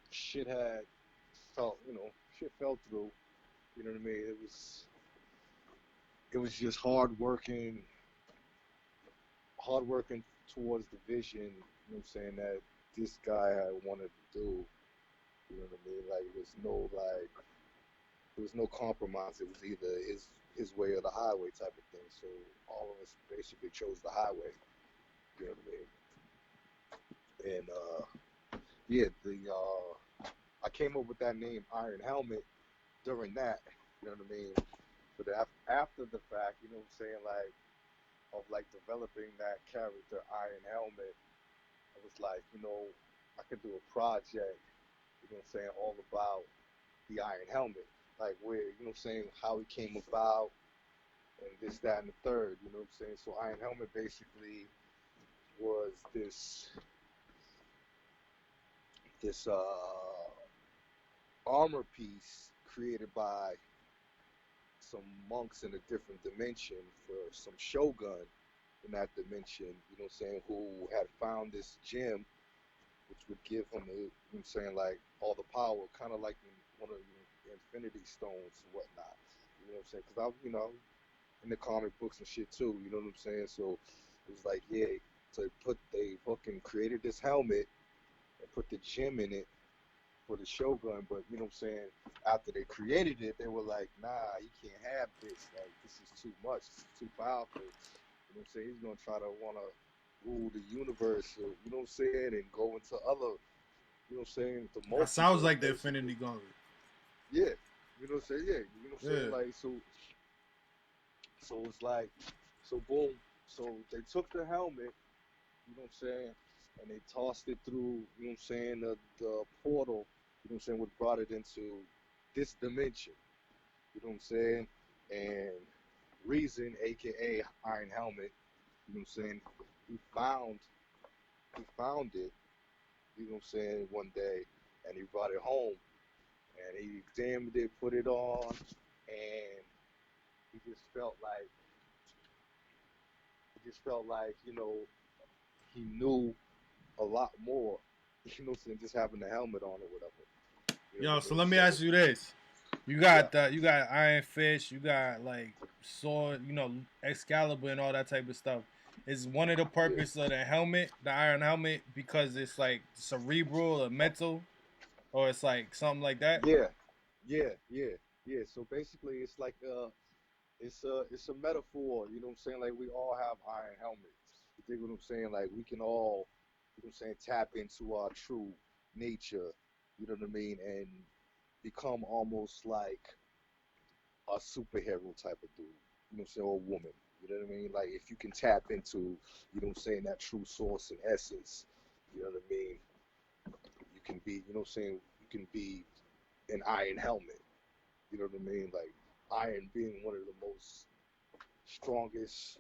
shit fell through, you know what I mean? It was just hard working towards the vision, you know what I'm saying, that this guy had wanted to do, you know what I mean? Like, there was no compromise. It was either his way or the highway type of thing. So all of us basically chose the highway, you know what I mean? And yeah, I came up with that name Iron Helmet during that, you know what I mean? But after the fact, you know what I'm saying, like developing that character Iron Helmet, I was like, you know, I could do a project, you know what I'm saying, all about the Iron Helmet, like where, you know what I'm saying, how it came about and this, that, and the third, you know what I'm saying? So Iron Helmet basically was this armor piece created by some monks in a different dimension for some shogun in that dimension, you know what I'm saying, who had found this gem which would give him the, you know what I'm saying, like all the power, kind of like in one of the Infinity Stones and whatnot, you know what I'm saying, because I, you know, in the comic books and shit too, you know what I'm saying, so it was like, yeah, so they fucking created this helmet and put the gem in it for the Shogun, but you know what I'm saying, after they created it, they were like, nah, you can't have this, like, this is too much, this is too powerful, you know what I'm saying, he's gonna try to wanna rule the universe, or, you know what I'm saying, and go into other, you know what I'm saying, the multiverse. That sounds like the Infinity Gauntlet. Yeah, you know what I'm saying, yeah, you know what I'm saying, like, so it's like, so boom, so they took the helmet, you know what I'm saying, and they tossed it through, you know what I'm saying, the portal, you know what I'm saying, what brought it into this dimension. You know what I'm saying? And Reason, aka Iron Helmet, you know what I'm saying? He found it, you know what I'm saying, one day, and he brought it home, and he examined it, put it on, and he just felt like, you know, he knew a lot more, you know what I'm saying, just having the helmet on or whatever. You know Yo, what I so mean? let me ask you this. You got you got Iron Fist, you got like sword, you know, Excalibur and all that type of stuff. Is one of the purpose of the helmet, the iron helmet, because it's like cerebral or mental, or it's like something like that? Yeah. So basically, it's like it's a metaphor. You know what I'm saying? Like we all have iron helmets. You dig what I'm saying? Like we can all, you know what I'm saying, tap into our true nature. You know what I mean? And become almost like a superhero type of dude. You know what I'm saying? Or woman. You know what I mean? Like if you can tap into, you know what I'm saying, that true source and essence. You know what I mean? You can be, you know what I'm saying? You can be an iron helmet. You know what I mean? Like iron being one of the most strongest,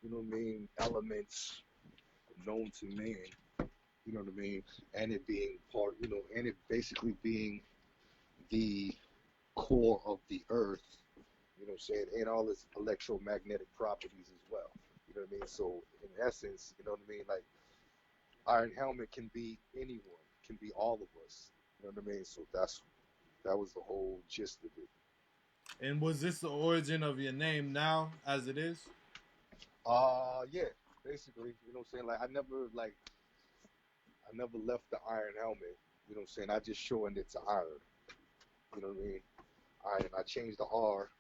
you know what I mean, elements known to man. You know what I mean? And it being part, you know, and it basically being the core of the earth. You know what I'm saying? And all its electromagnetic properties as well. You know what I mean? So in essence, you know what I mean? Like Iron Helmet can be anyone, can be all of us. You know what I mean? So that was the whole gist of it. And was this the origin of your name now, as it is? Yeah, basically, you know what I'm saying? Like I never left the Iron Helmet. You know what I'm saying? I just shortened it to Iron. You know what I mean? Iron. I changed the R.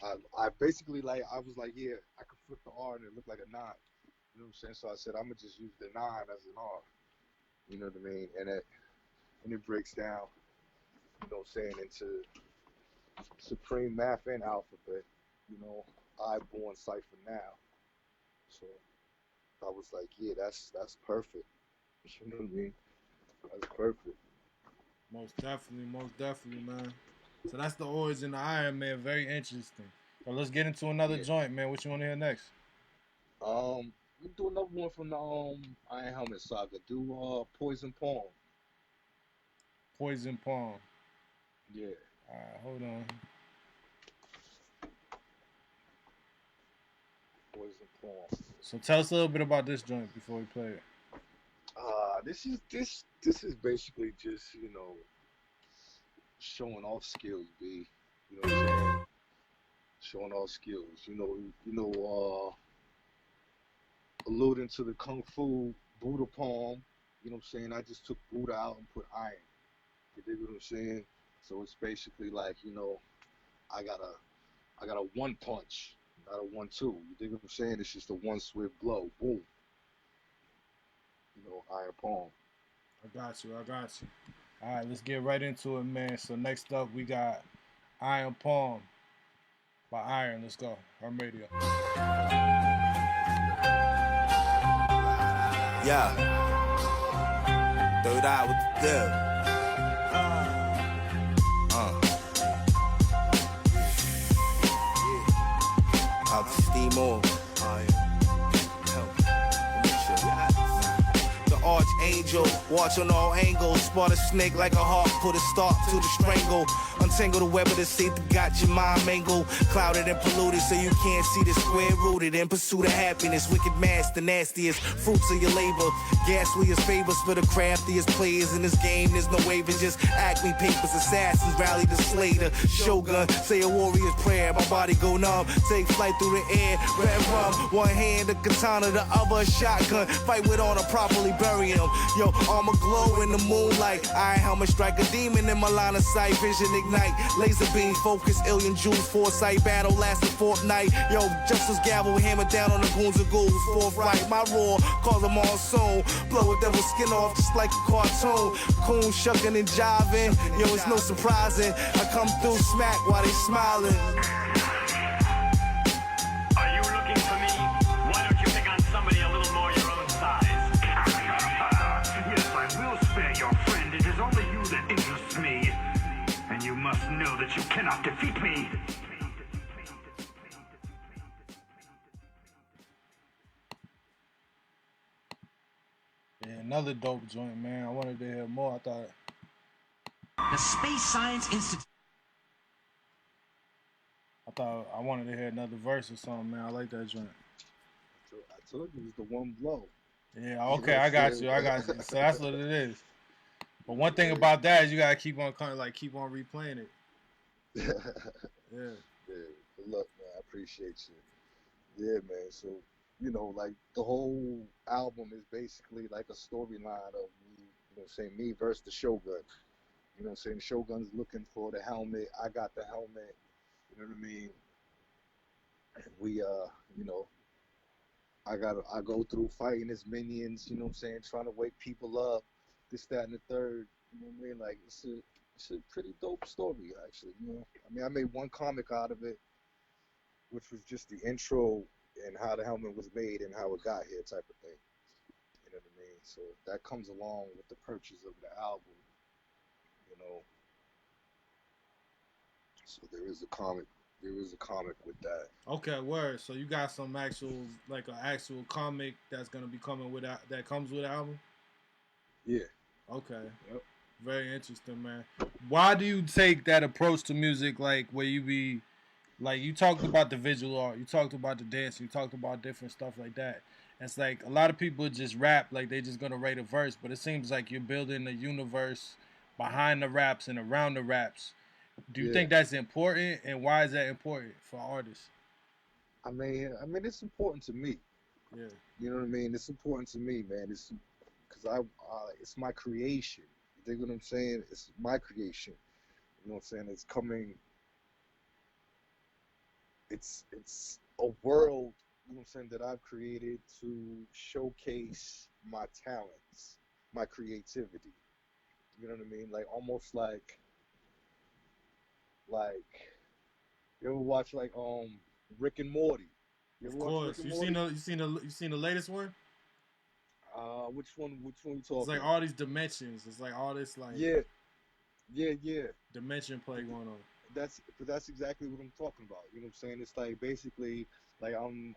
I basically I was like, yeah, I could flip the R and it looked like a 9. You know what I'm saying? So I said I'm gonna just use the 9 as an R. You know what I mean? And it breaks down, you know what I'm saying, into supreme math and alphabet. You know, I born cipher now. So I was like, yeah, that's perfect. You know what I mean? That's perfect. Most definitely, man. So that's the origin of Iron Man. Very interesting. So let's get into another joint, man. What you want to hear next? We do another one from the Iron Helmet saga. Do Poison Palm. Poison Palm. Yeah. Alright, hold on. Poison Palm. So tell us a little bit about this joint before we play it. This is basically just, you know, showing off skills, B. You know what I'm saying? Showing off skills. You know, alluding to the Kung Fu Buddha palm. You know what I'm saying? I just took Buddha out and put iron. You dig what I'm saying? So it's basically like, you know, I got a one punch, not a 1-2. You dig what I'm saying? It's just a one swift blow. Boom. You know, iron palm. I got you. All right, let's get right into it, man. So next up, we got Iron Palm by Iron. Let's go. Herm Radio. Yeah. Third eye with the dub. Out to steam on. Archangel, watch on all angles, spot a snake like a hawk, put a stop to the strangle, untangle the web of the sea that got your mind mangled, clouded and polluted so you can't see the square rooted in pursuit of happiness, wicked mass, the nastiest fruits of your labor, ghastly as favors for the craftiest players in this game, there's no waving, just acme papers, assassins rally to slay the shogun, say a warrior's prayer, my body go numb, take flight through the air, red rum, one hand a katana, the other a shotgun, fight with honor, properly bury him. Yo, armor glow in the moonlight. Iron helmet strike a demon in my line of sight. Vision ignite. Laser beam focus. Alien jewels foresight. Battle lasted fortnight. Yo, justice gavel hammered down on the goons and ghouls. Forthright. My roar cause them all soon. Blow a devil's skin off just like a cartoon. Coon shucking and jiving. Yo, it's no surprising. I come through smack while they smiling. Are you looking for me? Why don't you pick on somebody a little more your own size? Yes, I will spare your friend. It is only you that interests me. And you must know know that you cannot defeat me. Yeah, another dope joint, man. I wanted to hear more. I thought. The Space Science Institute. I wanted to hear another verse or something, man. I like that joint. I told you it was the one blow. Yeah, okay, I got you. So that's what it is. But one thing about that is you gotta keep on keep on replaying it. Yeah. Yeah. Good luck, man. I appreciate you. Yeah, man. So, like the whole album is basically like a storyline of me, me versus the Shogun. Shogun's looking for the helmet. I got the helmet. You know what I mean? And we, I go through fighting his minions, trying to wake people up, this, that, and the third. You know what I mean? Like, it's a pretty dope story, actually. I made one comic out of it, which was just the intro and how the helmet was made and how it got here type of thing. You know what I mean? So that comes along with the purchase of the album, So there is a comic with that. Okay, word. So you got some actual, like an actual comic that's gonna be coming with that comes with the album? Yeah. Okay. Yep. Very interesting, man. Why do you take that approach to music, like where you be, like you talked about the visual art, you talked about the dance, you talked about different stuff like that. It's like a lot of people just rap like they just gonna write a verse, but it seems like you're building a universe behind the raps and around the raps. Do you think that's important, and why is that important for artists? I mean, it's important to me. Yeah. You know what I mean? It's important to me, man. It's because it's my creation. You dig what I'm saying? It's my creation. You know what I'm saying? It's coming. It's a world. You know what I'm saying, that I've created to showcase my talents, my creativity. You know what I mean? Like almost like you ever watch Rick and Morty? You ever Of watch Rick course. and Morty? You seen the latest one? Which one you talking? It's like all these dimensions. It's like all this like Yeah. dimension play going on. That's exactly what I'm talking about. You know what I'm saying? It's like basically like I'm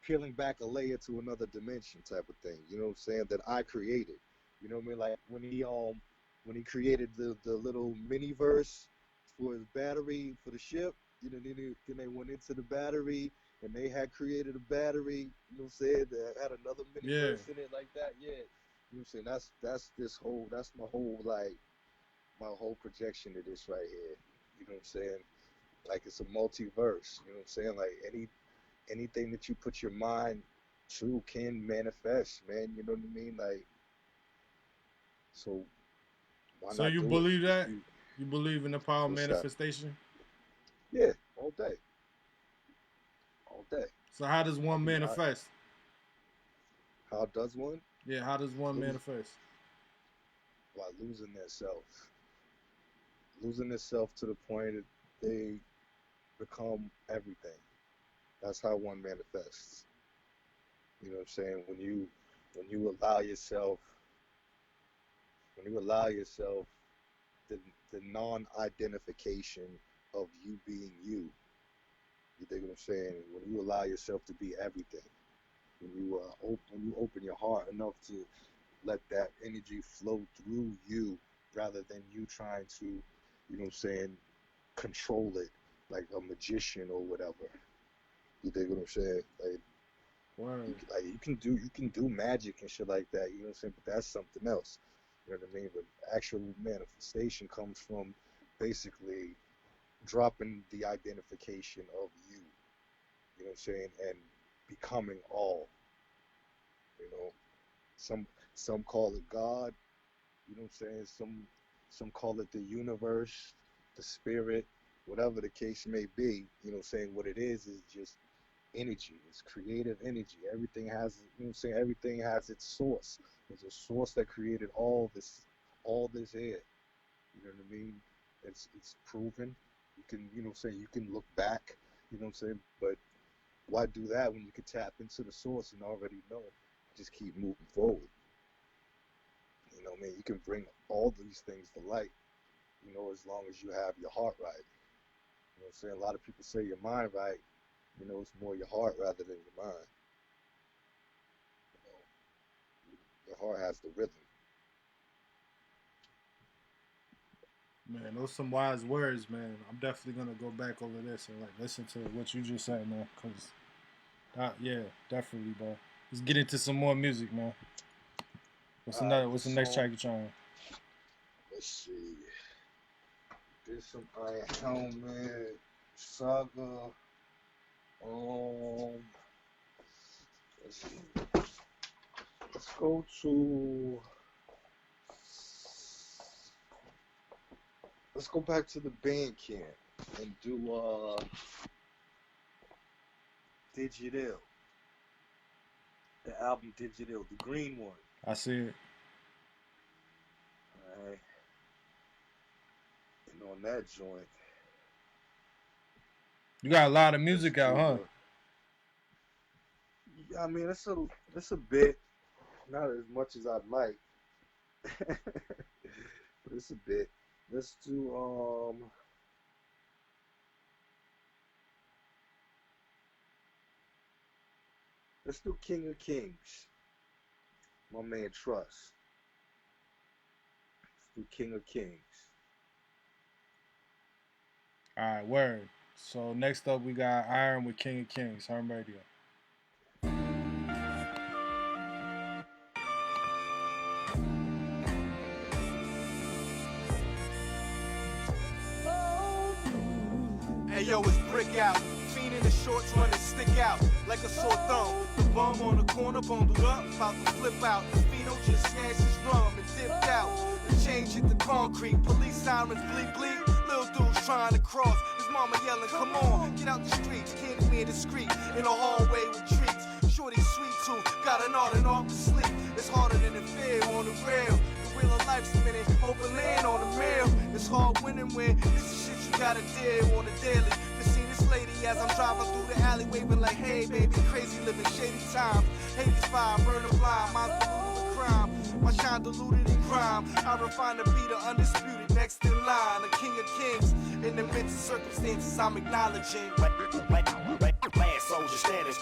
peeling back a layer to another dimension type of thing. You know what I'm saying? That I created. You know what I mean? Like when he created the little mini verse for his battery for the ship, then they went into the battery and they had created a battery, you know what I'm saying, that had another mini verse in it like that. Yeah. You know what I'm saying? That's my whole projection of this right here. You know what I'm saying? Like it's a multiverse. You know what I'm saying? Like anything that you put your mind to can manifest, man. You know what I mean? Like, so why So not you do it? believe that? You believe in the power of What's that? manifestation? Yeah, all day. All day. So how does one manifest? How does one? Yeah, how does one manifest? By losing their self. Losing their self to the point that they become everything. That's how one manifests. You know what I'm saying? When you allow yourself the non-identification of you being you. You dig what I'm saying? When you allow yourself to be everything, when you open your heart enough to let that energy flow through you, rather than you trying to, you know what I'm saying, control it like a magician or whatever. You dig what I'm saying? You can do magic and shit like that. You know what I'm saying? But that's something else. You know what I mean? But actual manifestation comes from basically dropping the identification of you. You know what I'm saying? And becoming all. You know, some call it God. You know what I'm saying? Some call it the universe, the spirit, whatever the case may be. You know what I'm saying? What it is just energy. It's creative energy. Everything has, you know what I'm saying? Everything has its source. There's a source that created all this here. You know what I mean? It's proven. You can, you know what I'm saying? You can look back. You know what I'm saying? But why do that when you can tap into the source and already know? Just keep moving forward. You know what I mean? You can bring all these things to light. you know, as long as you have your heart right. You know what I'm saying? A lot of people say your mind right. You know, it's more your heart rather than your mind. You know, your heart has the rhythm. Man, those some wise words, man. I'm definitely gonna go back over this and like listen to what you just said, man. Cause, yeah, definitely, bro. Let's get into some more music, man. What's the next track you're trying? Let's see. There's some I9on, man. Saga. Let's see. Let's go to. Let's go back to the Bandcamp and do Digital. The album Digital, the green one. I see it. Alright. And on that joint. You got a lot of music out, huh? Yeah, I mean it's a bit. Not as much as I'd like. But it's a bit. Let's do King of Kings. My man Trust. Let's do King of Kings. Alright, word. So next up we got Iron with King of Kings, Herm Radio. Hey yo, it's brick out. Fiend in the shorts running stick out like a sore thumb. The bum on the corner bundled up, about to flip out. Fino just snatched his rum and dipped out. The change hit the concrete, police sirens bleep bleep. Little dude's trying to cross, his mama yelling, come on, get out the streets. Candyman discreet in the hallway with treats. Shorty sweet tooth, got an art and off to sleep. It's harder than it feel on the rail. The wheel of life's spinning, open land on the mail. It's hard winning when this is shit you gotta deal on the daily. To see this lady as I'm driving through the alley, waving like, hey baby, crazy living shady times. Hate this fire, burn the blind, mine's polluted with crime. My shine diluted in crime. I refine to be the undisputed next in line, the king of kings. In the midst of circumstances, I'm acknowledging. Last soldier status.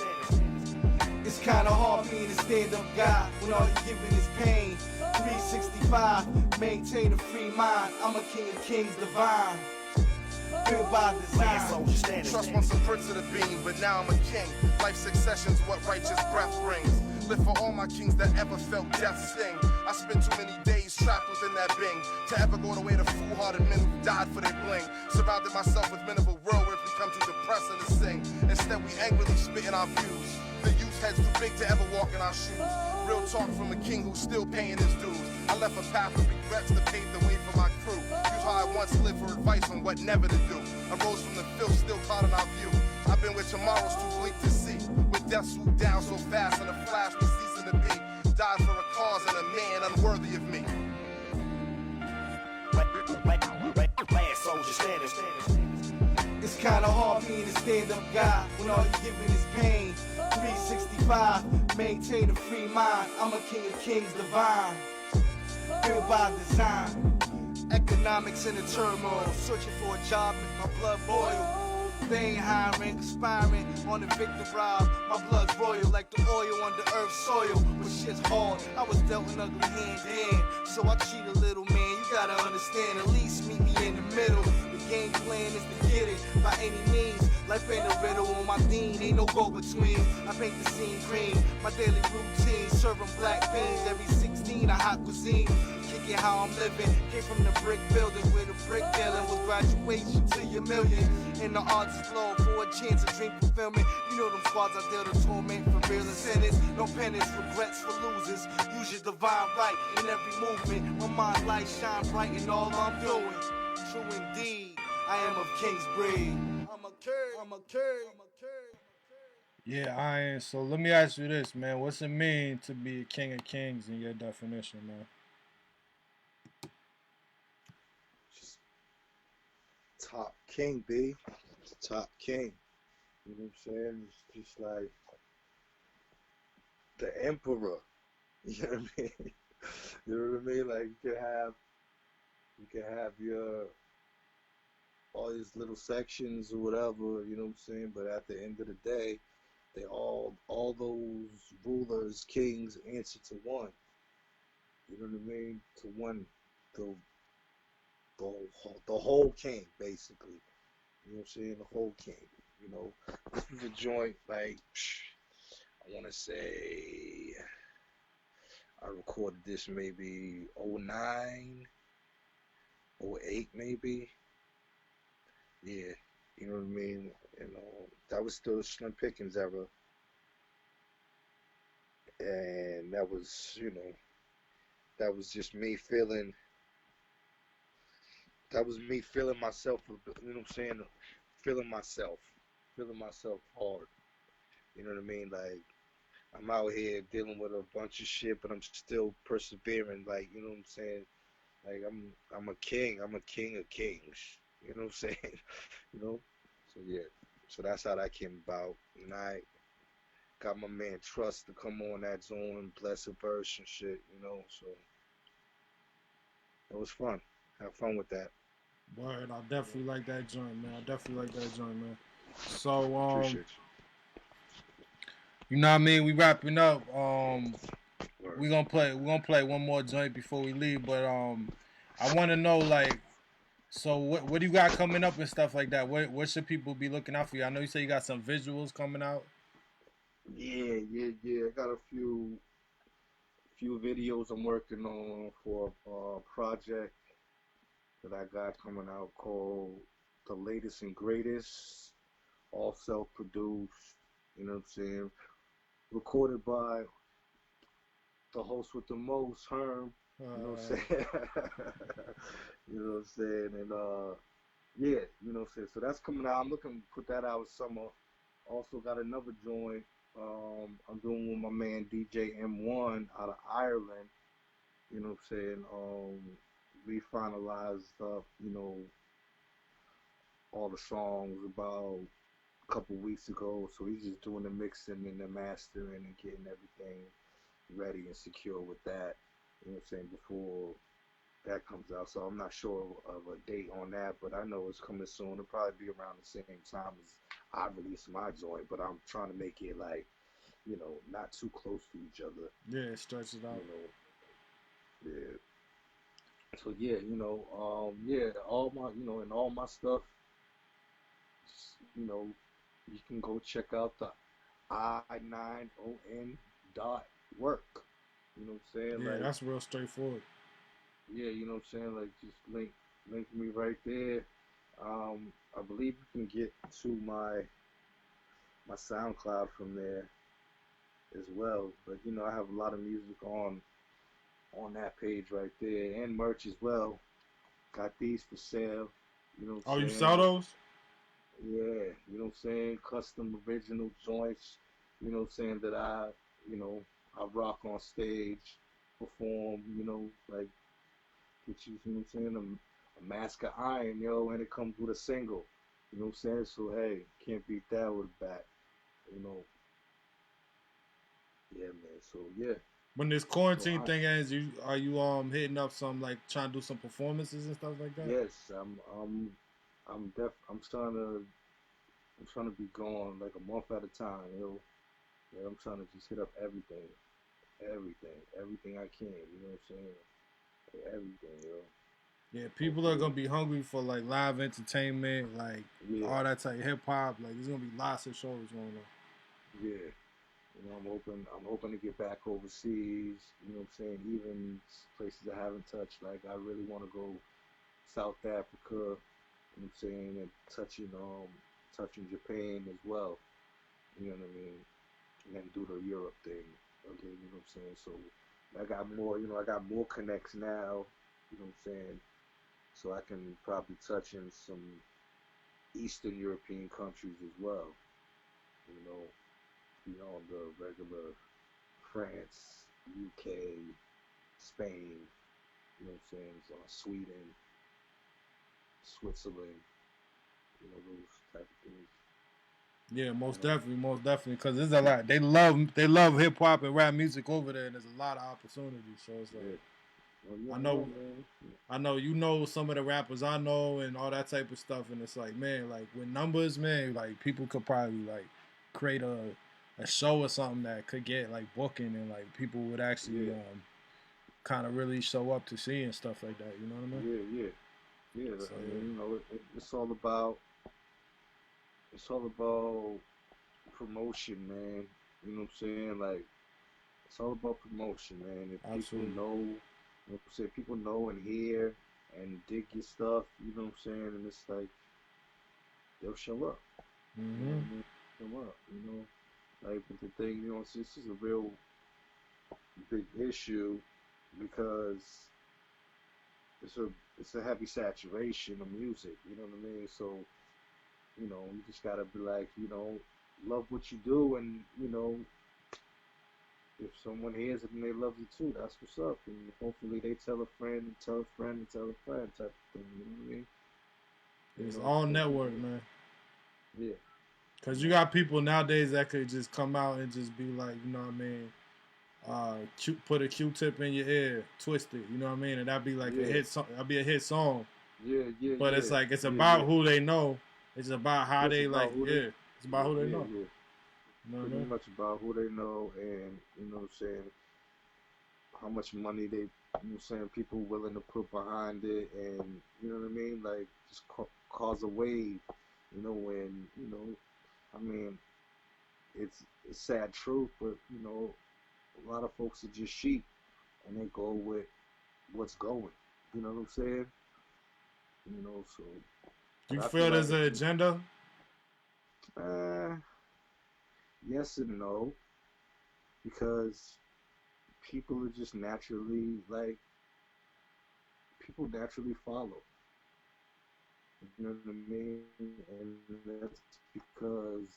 It's kinda hard being a stand-up guy when all you're giving is pain. 365, maintain a free mind. I'm a king of kings divine. Built by design. Trust once a prince of the beam, but now I'm a king. Life succession's what righteous breath brings. Live for all my kings that ever felt death's sting. I spent too many days trapped within that bing to ever go the way to foolhardy men who died for their bling. Surrounded myself with men of a world where we come too depressing to sing. Instead we angrily spitting our views. The youth heads too big to ever walk in our shoes. Real talk from a king who's still paying his dues. I left a path of regrets to pave the way for my crew. Use how I once lived for advice on what never to do. I rose from the filth still caught in our view. I've been with tomorrow's too bleak to see. With death swooped down so fast and a flash was ceasing to be. Died for a cause and a man unworthy of me. Last soldier status. It's kinda hard being a stand-up guy when all you're giving is pain. 365, maintain a free mind. I'm a king of kings divine. Built by design. Economics in the turmoil, searching for a job, make my blood boil. They ain't hiring, conspiring on the victim rob. My blood's royal like the oil under earth's soil. But shit's hard, I was dealt an ugly hand to hand. So I cheat a little, man, you gotta understand. At least meet me in the middle. The game plan is to get it by any means. Life ain't a riddle on my dean, ain't no go-between. I paint the scene green, my daily routine. Serving black beans every 16, a hot cuisine. Kicking how I'm living, came from the brick building where the brick dealing was graduation to your million. And the odds is low for a chance to drink fulfillment. You know them squads I deal to torment for real incentives. No penance, regrets for losers. Use your divine right in every movement. My mind light shine bright in all I'm doing. True indeed, I am of king's breed. I'm a king, I'm a king, I'm a king. Yeah, Iron. So let me ask you this, man. What's it mean to be a king of kings in your definition, man? Just top king, B. Top king. You know what I'm saying? It's just like the emperor. You know what I mean? You know what I mean? Like you could have You can have your all these little sections or whatever, you know what I'm saying? But at the end of the day, they all those rulers, kings answer to one. You know what I mean? To one, the the whole king, basically. You know what I'm saying? The whole king. You know, this was a joint like I want to say I recorded this maybe '09, '08 maybe. Yeah, you know what I mean? And that was still the Slim Pickens era. And that was, that was just me feeling, that was me feeling myself, you know what I'm saying? Feeling myself hard. You know what I mean? Like, I'm out here dealing with a bunch of shit, but I'm still persevering. Like, you know what I'm saying? Like, I'm a king. I'm a king of kings. You know what I'm saying? You know? So, yeah. So that's how that came about. And I got my man Trust to come on that zone, bless a verse and shit, you know? So, it was fun. Have fun with that. Word, I definitely like that joint, man. I definitely like that joint, man. So, Appreciate you know what I mean? We wrapping up. you. We're gonna play one more joint before we leave, but I wanna know like so what do you got coming up and stuff like that? What should people be looking out for you? I know you say you got some visuals coming out. Yeah. I got a few videos I'm working on for a project that I got coming out called The Latest and Greatest, all self-produced, you know what I'm saying? Recorded by the host with the most, Herm, you know what I'm saying? You know what I'm saying? And yeah, you know what I'm saying? So that's coming out. I'm looking to put that out in summer. Also got another joint I'm doing with my man DJ M1 out of Ireland. You know what I'm saying? We finalized up, all the songs about a couple weeks ago. So he's just doing the mixing and the mastering and getting everything ready and secure with that. You know what I'm saying? Before that comes out. So I'm not sure of a date on that, but I know it's coming soon. It'll probably be around the same time as I release my joint, but I'm trying to make it like, not too close to each other. Yeah, stretch it out. Yeah. So yeah, yeah, all my, and all my stuff, you can go check out the I9on.work. You know what I'm saying? Yeah, like, that's real straightforward. Yeah, you know what I'm saying? Like, just link me right there. I believe you can get to my SoundCloud from there as well. But I have a lot of music on that page right there, and merch as well. Got these for sale. You know Oh, what you I'm sell saying? those? Yeah, you know what I'm saying? Custom original joints. You know what I'm saying? That I rock on stage, perform. Like, get you know what I'm saying? A mask of iron, and it comes with a single. You know what I'm saying? So hey, can't beat that with a bat. You know. Yeah, man. So yeah. When this quarantine thing ends, are you hitting up some like trying to do some performances and stuff like that? Yes, I'm trying to be gone like a month at a time, Yeah, I'm trying to just hit up everything I can. You know what I'm saying? Everything, Yeah, people are gonna be hungry for like live entertainment, like all that type of hip hop. Like there's gonna be lots of shows going on. Yeah. I'm hoping to get back overseas, you know what I'm saying, even places I haven't touched. Like, I really want to go South Africa, you know what I'm saying, and touching Japan as well, you know what I mean, and then do the Europe thing again, you know what I'm saying. So I got more connects now, you know what I'm saying, so I can probably touch in some Eastern European countries as well, beyond the regular France, UK, Spain, you know what I'm saying, Sweden, Switzerland, those type of things. Yeah, most definitely, because there's a lot. They love hip hop and rap music over there, and there's a lot of opportunities. So it's like, yeah, I know, man. I know you know some of the rappers I know and all that type of stuff, and it's like, man, like with numbers, man, like people could probably like create a show or something that could get like booking and like people would actually Yeah, kind of really show up to see and stuff like that. You know what I mean? yeah, yeah. So I yeah, mean, it's all about promotion, man. You know what I'm saying? Like, it's all about promotion, man. If people absolutely. know, you know what I'm saying, people know and hear and dig your stuff, you know what I'm saying? And it's like, they'll show up. You know Hmm. what I mean? Show up, you know? Like, but the thing, you know, this is a real big issue because it's a it's a heavy saturation of music, you know what I mean? So, you know, you just gotta be like, you know, love what you do, and you know, if someone hears it and they love you too, that's what's up. And hopefully they tell a friend and tell a friend and tell a friend type of thing, you know what I mean? You It's know, all so network, people, man. yeah, Cause you you know, got people nowadays that could just come out and just be like, you know what I mean, put a Q-tip in your ear, twist it, you know what I mean, and that'd be like a yeah, hit song. That'd be a hit song. yeah, yeah, But it's yeah, like it's yeah, about yeah. who they know. It's about how Just they like. about who they, Yeah, it's about yeah, who they yeah, know. yeah. You know what I Pretty mean? much about who they know, and you know what I'm saying, how much money they, you know what I'm saying, people willing to put behind it, and you know what I mean, like just cause a wave, you know, when you know, I mean, it's sad truth, but you know, a lot of folks are just sheep, and they go with what's going. You know what I'm saying? You know, so Do but you I feel feel like there's if an you, agenda? yes and no, because people are just naturally like people naturally follow. You know what I mean? And that's because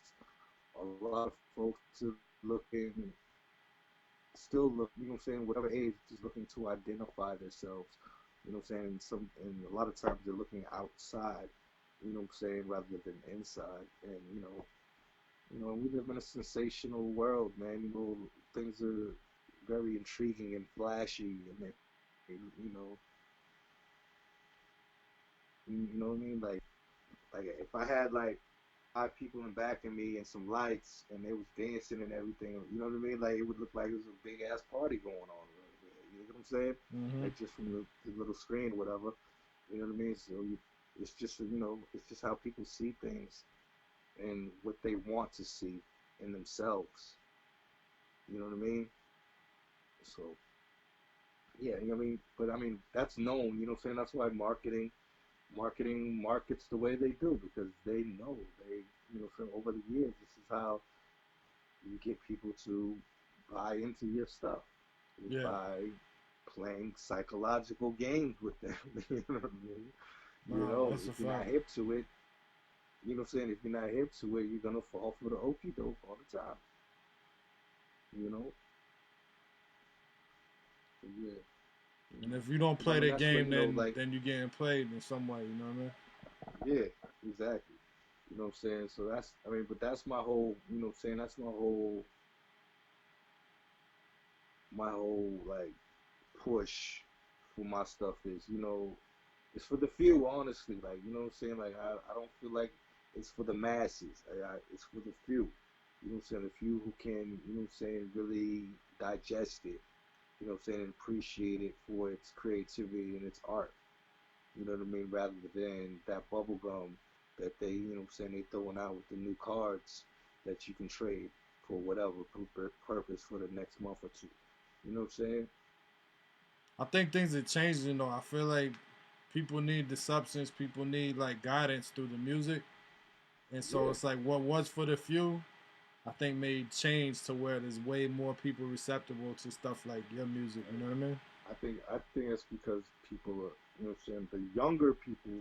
a lot of folks are looking, still look, you know what I'm saying, whatever age, just looking to identify themselves. You know what I'm saying? And a lot of times they're looking outside, you know what I'm saying, rather than inside. And we live in a sensational world, man. You know, things are very intriguing and flashy, and you know, you know what I mean? Like if I had like five people in back of me and some lights and they was dancing and everything, you know what I mean? Like it would look like it was a big ass party going on. You know what I'm saying? Mm-hmm. Like just from the little screen, whatever. You know what I mean? So it's just it's just how people see things and what they want to see in themselves. You know what I mean? So yeah, you know what I mean? But I mean that's known. You know what I'm saying? That's why marketing markets the way they do, because they know, from over the years, this is how you get people to buy into your stuff, is Yeah. by playing psychological games with them. You know what I mean? Nah, that's a If you're not fact. hip to it, you know what I'm saying, if you're not hip to it, you're gonna fall for the okie doke all the time. You know? So, yeah. And if you don't 'Cause, I play mean the that's what, game, then you're getting played in some way. You know what I mean? yeah, exactly. You know what I'm saying? So but that's my whole, you know what I'm saying, that's my whole like push for my stuff is, it's for the few, honestly. Like, you know what I'm saying? Like, I don't feel like it's for the masses. It's for the few. You know what I'm saying? The few who can, you know what I'm saying, really digest it. You know what I'm saying? And appreciate it for its creativity and its art. You know what I mean? Rather than that bubble gum that they, you know what I'm saying, they throwing out with the new cards that you can trade for whatever purpose for the next month or two. You know what I'm saying? I think things are changing though. I feel like people need the substance. People need like guidance through the music, and so Yeah. it's like what was for the few, I think made change to where there's way more people receptible to stuff like your music. You know what I mean? I think it's because people are, you know what I'm saying, the younger people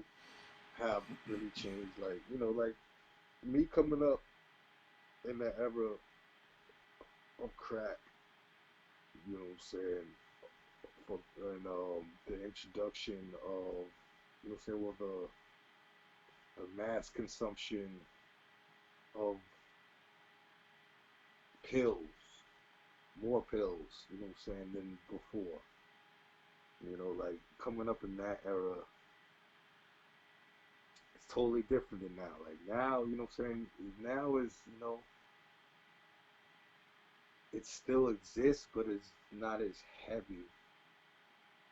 have really changed. Like, like me coming up in the era of crack, you know what I'm saying, and the introduction of, you know what I'm saying, well, the mass consumption of pills, more pills, you know what I'm saying, than before. You know, like coming up in that era, it's totally different than now. Like now, you know what I'm saying? Now is, you know, it still exists, but it's not as heavy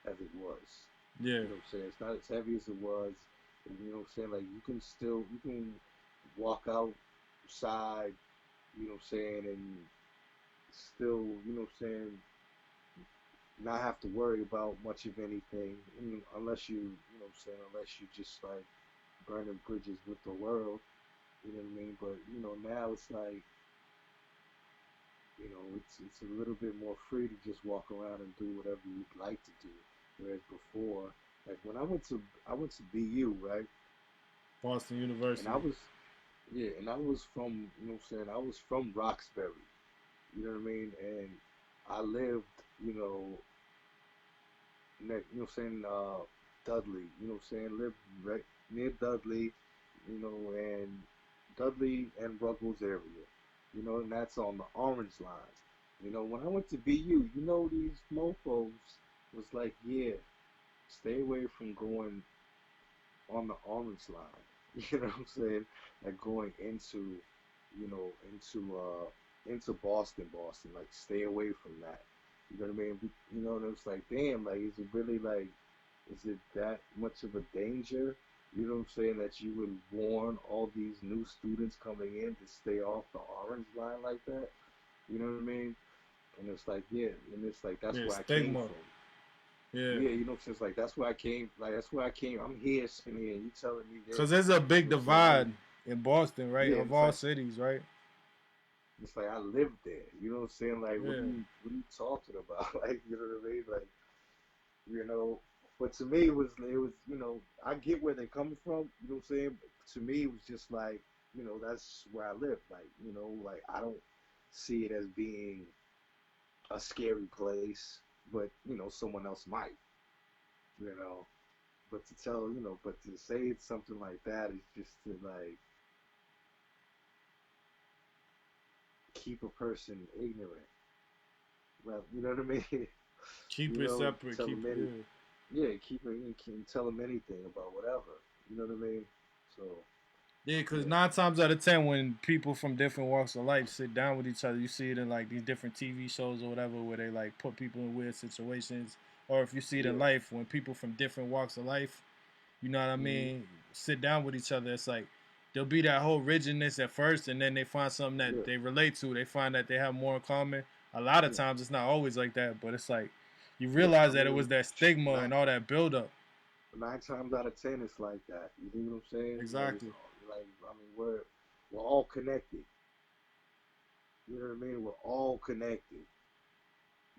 as it was. Yeah. You know what I'm saying? It's not as heavy as it was. And you know what I'm saying? Like you can walk outside, you know what I'm saying, and still, you know what I'm saying, not have to worry about much of anything, unless you know what I'm saying, unless you just like burning bridges with the world, you know what I mean? But you know, now it's like, you know, it's a little bit more free to just walk around and do whatever you'd like to do. Whereas before, like when I went to BU, right? Boston And University. I was yeah, and I was from, you know what I'm saying, I was from Roxbury, you know what I mean? And I lived, you know, you know what I'm saying, Dudley, you know what I'm saying, lived right near Dudley, you know, and Dudley and Ruggles area, you know, and that's on the Orange Line. You know, when I went to BU, you know, these mofos was like, yeah, stay away from going on the Orange Line. You know what I'm saying? Like going into, you know, into Boston. Like stay away from that. You know what I mean? You know, and it's like, damn, like, is it really like, is it that much of a danger? You know what I'm saying? That you would warn all these new students coming in to stay off the Orange Line like that? You know what I mean? And it's like, yeah, and it's like that's Yeah, where I came stigma. from. Yeah. Yeah, you know, since like that's where I came, like that's where I came. I'm here sitting here, and you telling me this. Because there's a big You know what I'm saying? divide in Boston, right? Yeah, Of it's all like cities, right? I lived there. You know what I'm saying? Like, Yeah. what are you talking about? Like, you know what I mean? Like, you know. But to me, it was you know, I get where they're coming from. You know what I'm saying? But to me, it was just like, you know, that's where I live. Like, you know, like I don't see it as being a scary place, but you know, someone else might. You know. But to tell, you know, but to say it's something like that is just to like keep a person ignorant. Well, you know what I mean? Keep You it know, separate. tell Keep them it, any, yeah. yeah, keep it, you can tell them anything about whatever. You know what I mean? So, Yeah, because yeah, 9 times out of 10, when people from different walks of life sit down with each other, you see it in like these different TV shows or whatever, where they like put people in weird situations. Or if you see it in yeah, life, when people from different walks of life, you know what I mm-hmm, mean, sit down with each other, it's like there'll be that whole rigidness at first, and then they find something that yeah, they relate to. They find that they have more in common. A lot of yeah, times, it's not always like that, but it's like you yeah. I realize that it was mean, that stigma nine, and all that buildup. 9 times out of 10, it's like that. You know what I'm saying? Like it's Exactly. like I mean, we're all connected. You know what I mean? We're all connected.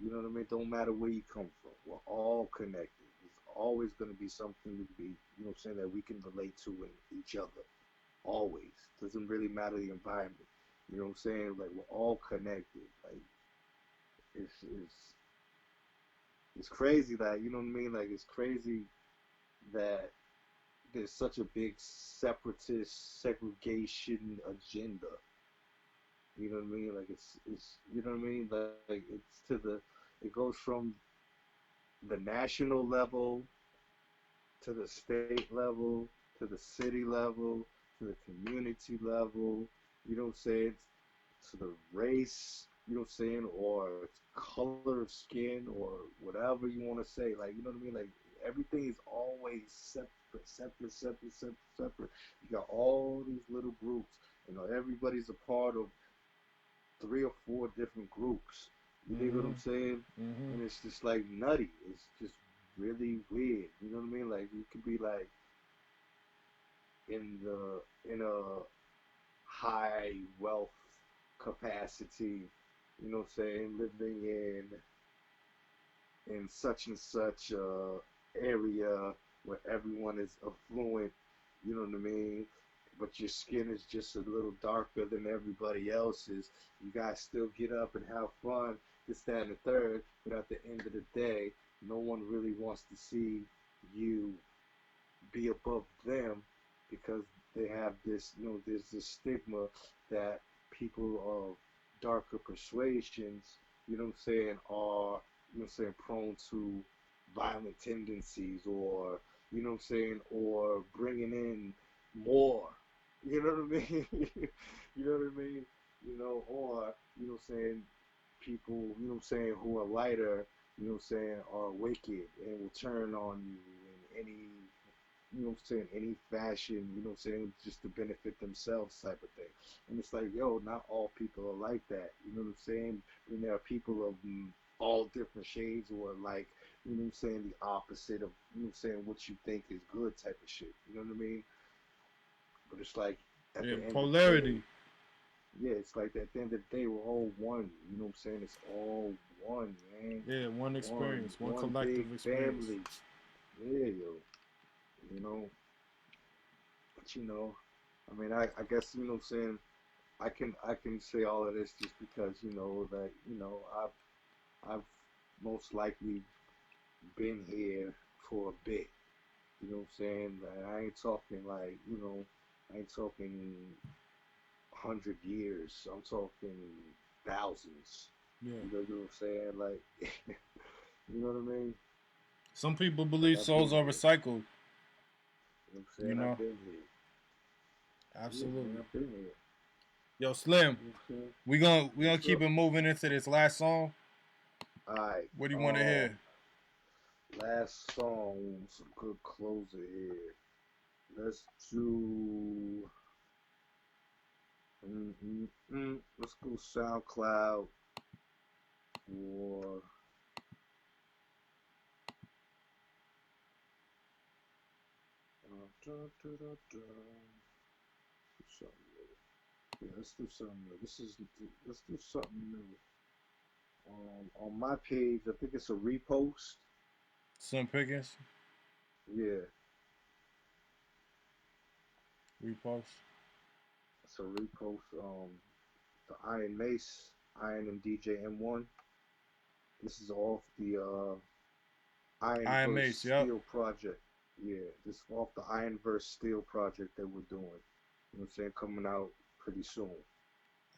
You know what I mean? Don't matter where you come from. We're all connected. There's always going to be something to be, you know what I'm saying, that we can relate to in each other. Always. Doesn't really matter the environment. You know what I'm saying? Like, we're all connected. Like, it's, it's crazy that, you know what I mean? Like, it's crazy that there's such a big separatist segregation agenda. You know what I mean? Like, it's, you know what I mean? Like it's it goes from the national level to the state level, to the city level, to the community level, you know what I'm saying, to the race, you know what I'm saying, or color of skin, or whatever you want to say. Like, you know what I mean? Like, everything is always separate. You got all these little groups. You know, everybody's a part of 3 or 4 different groups. You dig what Mm-hmm. I'm saying? Mm-hmm. And it's just like nutty. It's just really weird. You know what I mean? Like you could be like in a high wealth capacity, you know what I'm saying, living in such and such area where everyone is affluent, you know what I mean? But your skin is just a little darker than everybody else's. You guys still get up and have fun, this, that, and the third, but at the end of the day, no one really wants to see you be above them because they have this, you know, there's this stigma that people of darker persuasions, you know what I'm saying, are, you know what I'm saying, prone to violent tendencies, or you know what I'm saying, or bringing in more. You know what I mean? You know what I mean? You know, or you know what I'm saying, people, you know what I'm saying, who are lighter, you know what I'm saying, are wicked and will turn on you in any, you know what I'm saying, any fashion, you know what I'm saying, just to benefit themselves type of thing. And it's like, yo, not all people are like that. You know what I'm saying? And there are people of all different shades, or like, you know what I'm saying, the opposite of, you know what I'm saying, what you think is good type of shit. You know what I mean? But it's like, at the end polarity. of the day, yeah, it's like at the end of the day, we're all one. You know what I'm saying? It's all one, man. Yeah, one experience, one collective big experience. family. Yeah, yo. You know, but you know, I mean, I guess, you know what I'm saying, I can say all of this just because, you know, that, you know, I've most likely been here for a bit. You know what I'm saying? Like, I ain't talking like, you know, I ain't talking 100 years. I'm talking thousands. Yeah. You know what I'm saying? Like, you know what I mean? Some people believe souls are recycled. You know what I'm saying? You know? I've been here. Absolutely. Yeah, man, I've been here. Yo, Slim, You know we gonna keep it moving into this last song. All right. What do you want to hear? Last song, some good closer here. Let's do. Let's go SoundCloud for. Something new. Yeah, let's do something new. Let's do something new. On my page, I think it's a repost. Slim Pickens. Yeah. Repost. It's a repost. The Iron Mace, Iron and DJ M1. This is off the Iron Verse Mace, Steel yep. project. Yeah, this is off the Iron Verse Steel project that we're doing. You know what I'm saying? Coming out pretty soon.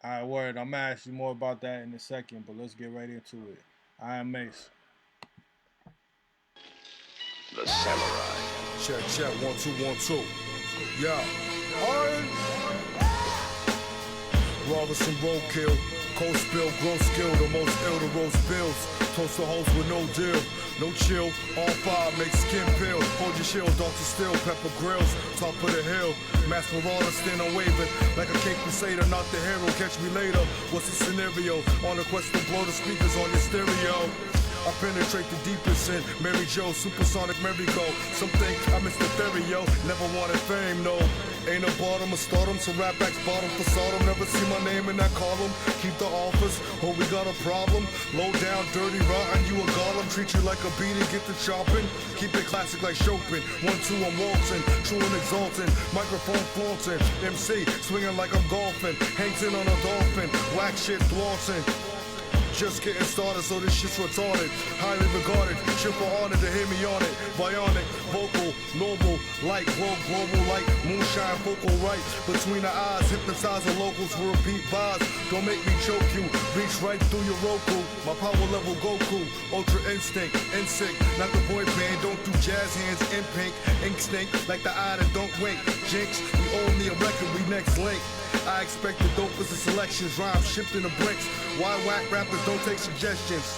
All right, word. I'm gonna ask you more about that in a second, but let's get right into it. Iron Mace. The Samurai. Check, 1 2 1 2. Yeah. Iron. Robinson roadkill. Cold spill, gross skill, the most ill to roast bills. Toast the host with no deal, no chill. All five make skin peel. Hold your shield, Dr. Steel, pepper grills. Top of the hill, mass marauder, stand unwavering. Like a Cape Crusader, not the hero. Catch me later. What's the scenario? On a quest to blow the speakers on your stereo. I penetrate the deepest in Mary Jo, supersonic merry-go. Some think I miss the theory, yo. Never wanted fame, no. Ain't a bottom of stardom, so rap backs bottom for Sodom. Never see my name in that column. Keep the office, oh, we got a problem. Low down, dirty, rotten, you a golem. Treat you like a beanie, get the chopping. Keep it classic like Chopin. 1 2, I'm waltzing, true and exalting. Microphone flaunting, MC swinging like I'm golfing. Hangs in on a dolphin, whack shit flaunting. Just getting started, so this shit's retarded. Highly regarded, shit for honor to hear me on it. Bionic, vocal, noble, light, glow, global light, moonshine, focal right. Between the eyes, hypnotize the locals for repeat vibes. Don't make me choke you, reach right through your Roku. My power level Goku, ultra instinct, instinct. Not the boy band, don't do jazz hands in pink. Ink stink, like the eye that don't wink. Jinx, we own the record, we next link. I expect the dopest of selections, rhymes shipped in the bricks. Why whack rappers don't take suggestions?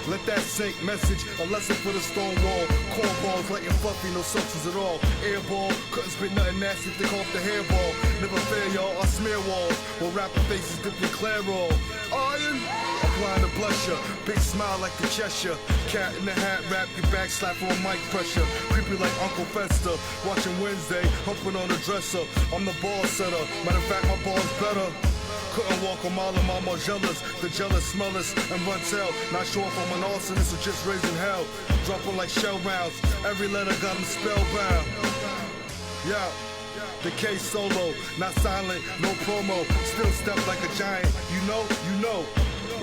Let that sink, message, a lesson for the stone wall. Cornballs, light and fluffy, no substance at all. Airball, couldn't spit nothing nasty, think off the hairball. Never fail, y'all, I smear walls. While rapper faces dip in Clairol. Iron, applying the blusher. Big smile like the Cheshire. Cat in the hat, rap, get back, slap on mic pressure. Creepy like Uncle Fester. Watching Wednesday, humping on the dresser. I'm the ball setter, matter of fact, my ball's better. Couldn't walk a mile, I'm more jealous. The jealous smellers and run tell. Not sure if I'm an arsonist or just raising hell. Dropping like shell rounds. Every letter got them spellbound. Yeah. The K solo, not silent, no promo. Still step like a giant. You know.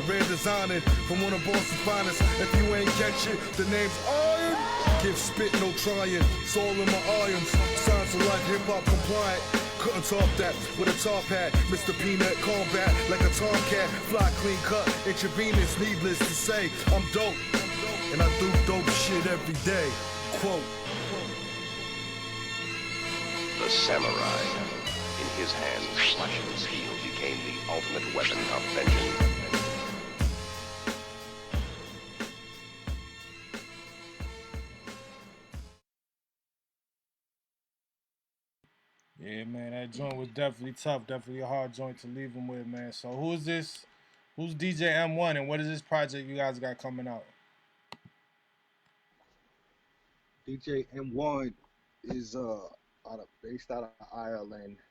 Rare designing from one of Boston's finest. If you ain't catch it, the name's Iron. Give spit, no trying. Soul in my irons. Science of life, hip hop compliant. Couldn't top that with a top hat. Mr. Peanut combat like a tomcat. Fly clean cut, intravenous, needless to say. I'm dope. and I do dope shit every day. Quote. The samurai. In his hands, slashing steel became the ultimate weapon of vengeance. Yeah, man, that joint was definitely tough. Definitely a hard joint to leave him with, man. So who is this? Who's DJ M1 and what is this project you guys got coming out? DJ M1 is based out of Ireland.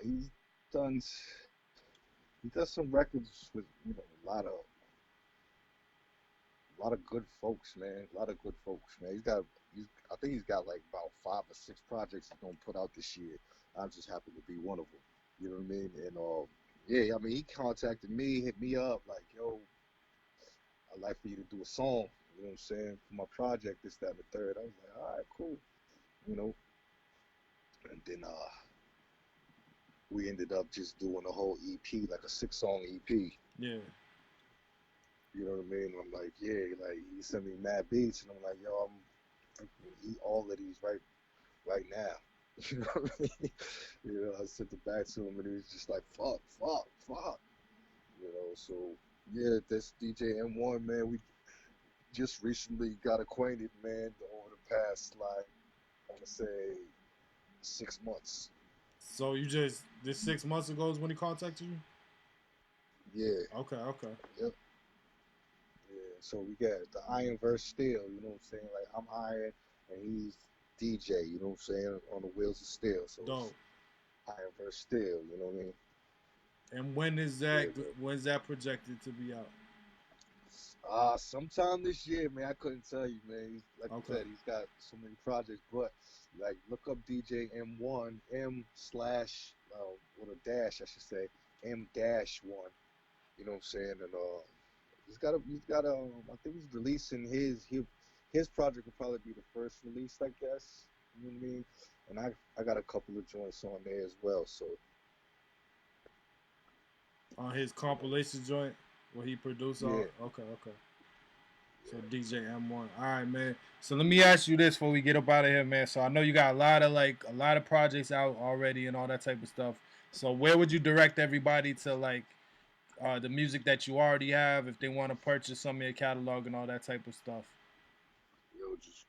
He's done he does some records with a lot of good folks, man. A lot of good folks, man. I think he's got like about 5 or 6 projects he's gonna put out this year. I just happen to be one of them. You know what I mean? And yeah, I mean, he contacted me, hit me up like, yo, I'd like for you to do a song. You know what I'm saying? For my project, this, that, and the third. I was like, all right, cool. You know. And then we ended up just doing a whole EP, like a 6-song EP. Yeah. You know what I mean? I'm like, yeah, like he sent me mad beats, and I'm like, yo, I'm eat all of these right now. You know what I mean? You know, I sent it back to him, and he was just like, fuck. You know, so yeah, this DJ M1, man, we just recently got acquainted, man, over the past, like, I want to say 6 months. So you just, this 6 months ago is when he contacted you? Yeah. Okay. Yep. Yeah, so we got the Iron versus Steel, you know what I'm saying? Like, I'm Iron, and he's DJ, you know what I'm saying? On the wheels of steel. So dope. Iron versus Steel, you know what I mean? And when's that projected to be out? Sometime this year, man. I couldn't tell you, man. Like I said, he's got so many projects, but like, look up DJ M1, with a dash, I should say, M-1. You know what I'm saying? And he's got I think he's releasing his project will probably be the first release, I guess. You know what I mean? And I got a couple of joints on there as well, so. On his compilation joint, what he produced on? Okay. So DJ M1. All right, man. So let me ask you this before we get up out of here, man. So I know you got a lot of projects out already and all that type of stuff. So where would you direct everybody to, like, the music that you already have if they want to purchase some of your catalog and all that type of stuff? Yo, just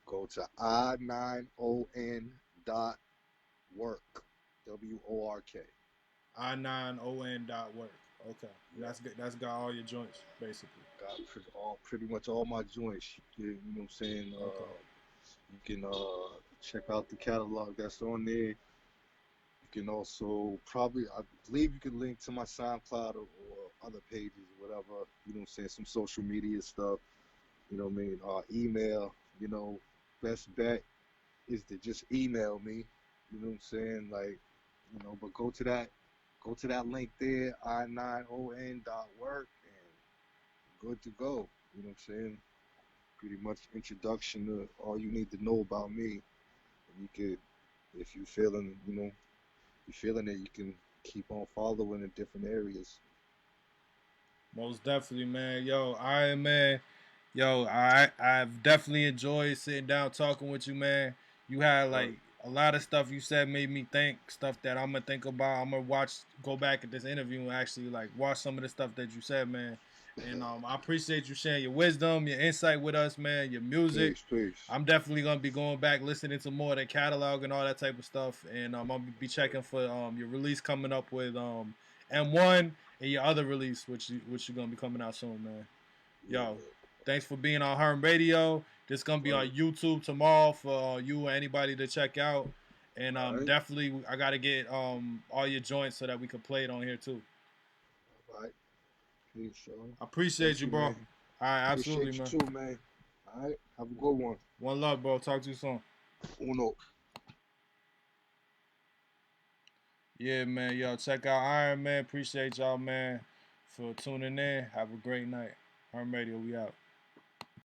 go to I9on.work. WORK. I9on.work. Okay. Yeah. That's got all your joints, basically. Got pretty much all my joints. You know what I'm saying? Okay. You can check out the catalog that's on there. You can also I believe you can link to my SoundCloud or other pages or whatever. You know what I'm saying? Some social media stuff. You know what I mean? Email. You know, best bet is to just email me. You know what I'm saying? Like, you know, but go to that link there, I9on.work, and good to go. You know what I'm saying? Pretty much introduction to all you need to know about me. And you could, if you're feeling it, you can keep on following in different areas. Most definitely, man. Yo, Iron Man. Yo, I've definitely enjoyed sitting down talking with you, man. You had like a lot of stuff you said made me think, stuff that I'm gonna think about. I'm gonna go back at this interview and actually like watch some of the stuff that you said, man. And I appreciate you sharing your wisdom, your insight with us, man, your music. Peace. I'm definitely gonna be going back listening to more of the catalog and all that type of stuff. And I'm gonna be checking for your release coming up with M1 and your other release, which you're gonna be coming out soon, man. Yo, thanks for being on Herm Radio. This gonna be on YouTube tomorrow for you or anybody to check out. And definitely, I gotta get all your joints so that we can play it on here too. All right. Peace, Sean. I appreciate you, bro. Man. All right, absolutely, man. Appreciate you too, man. All right, have a good one. One love, bro. Talk to you soon. Uno. Yeah, man. Yo, check out Iron Man. Appreciate y'all, man, for tuning in. Have a great night. Herm Radio, we out.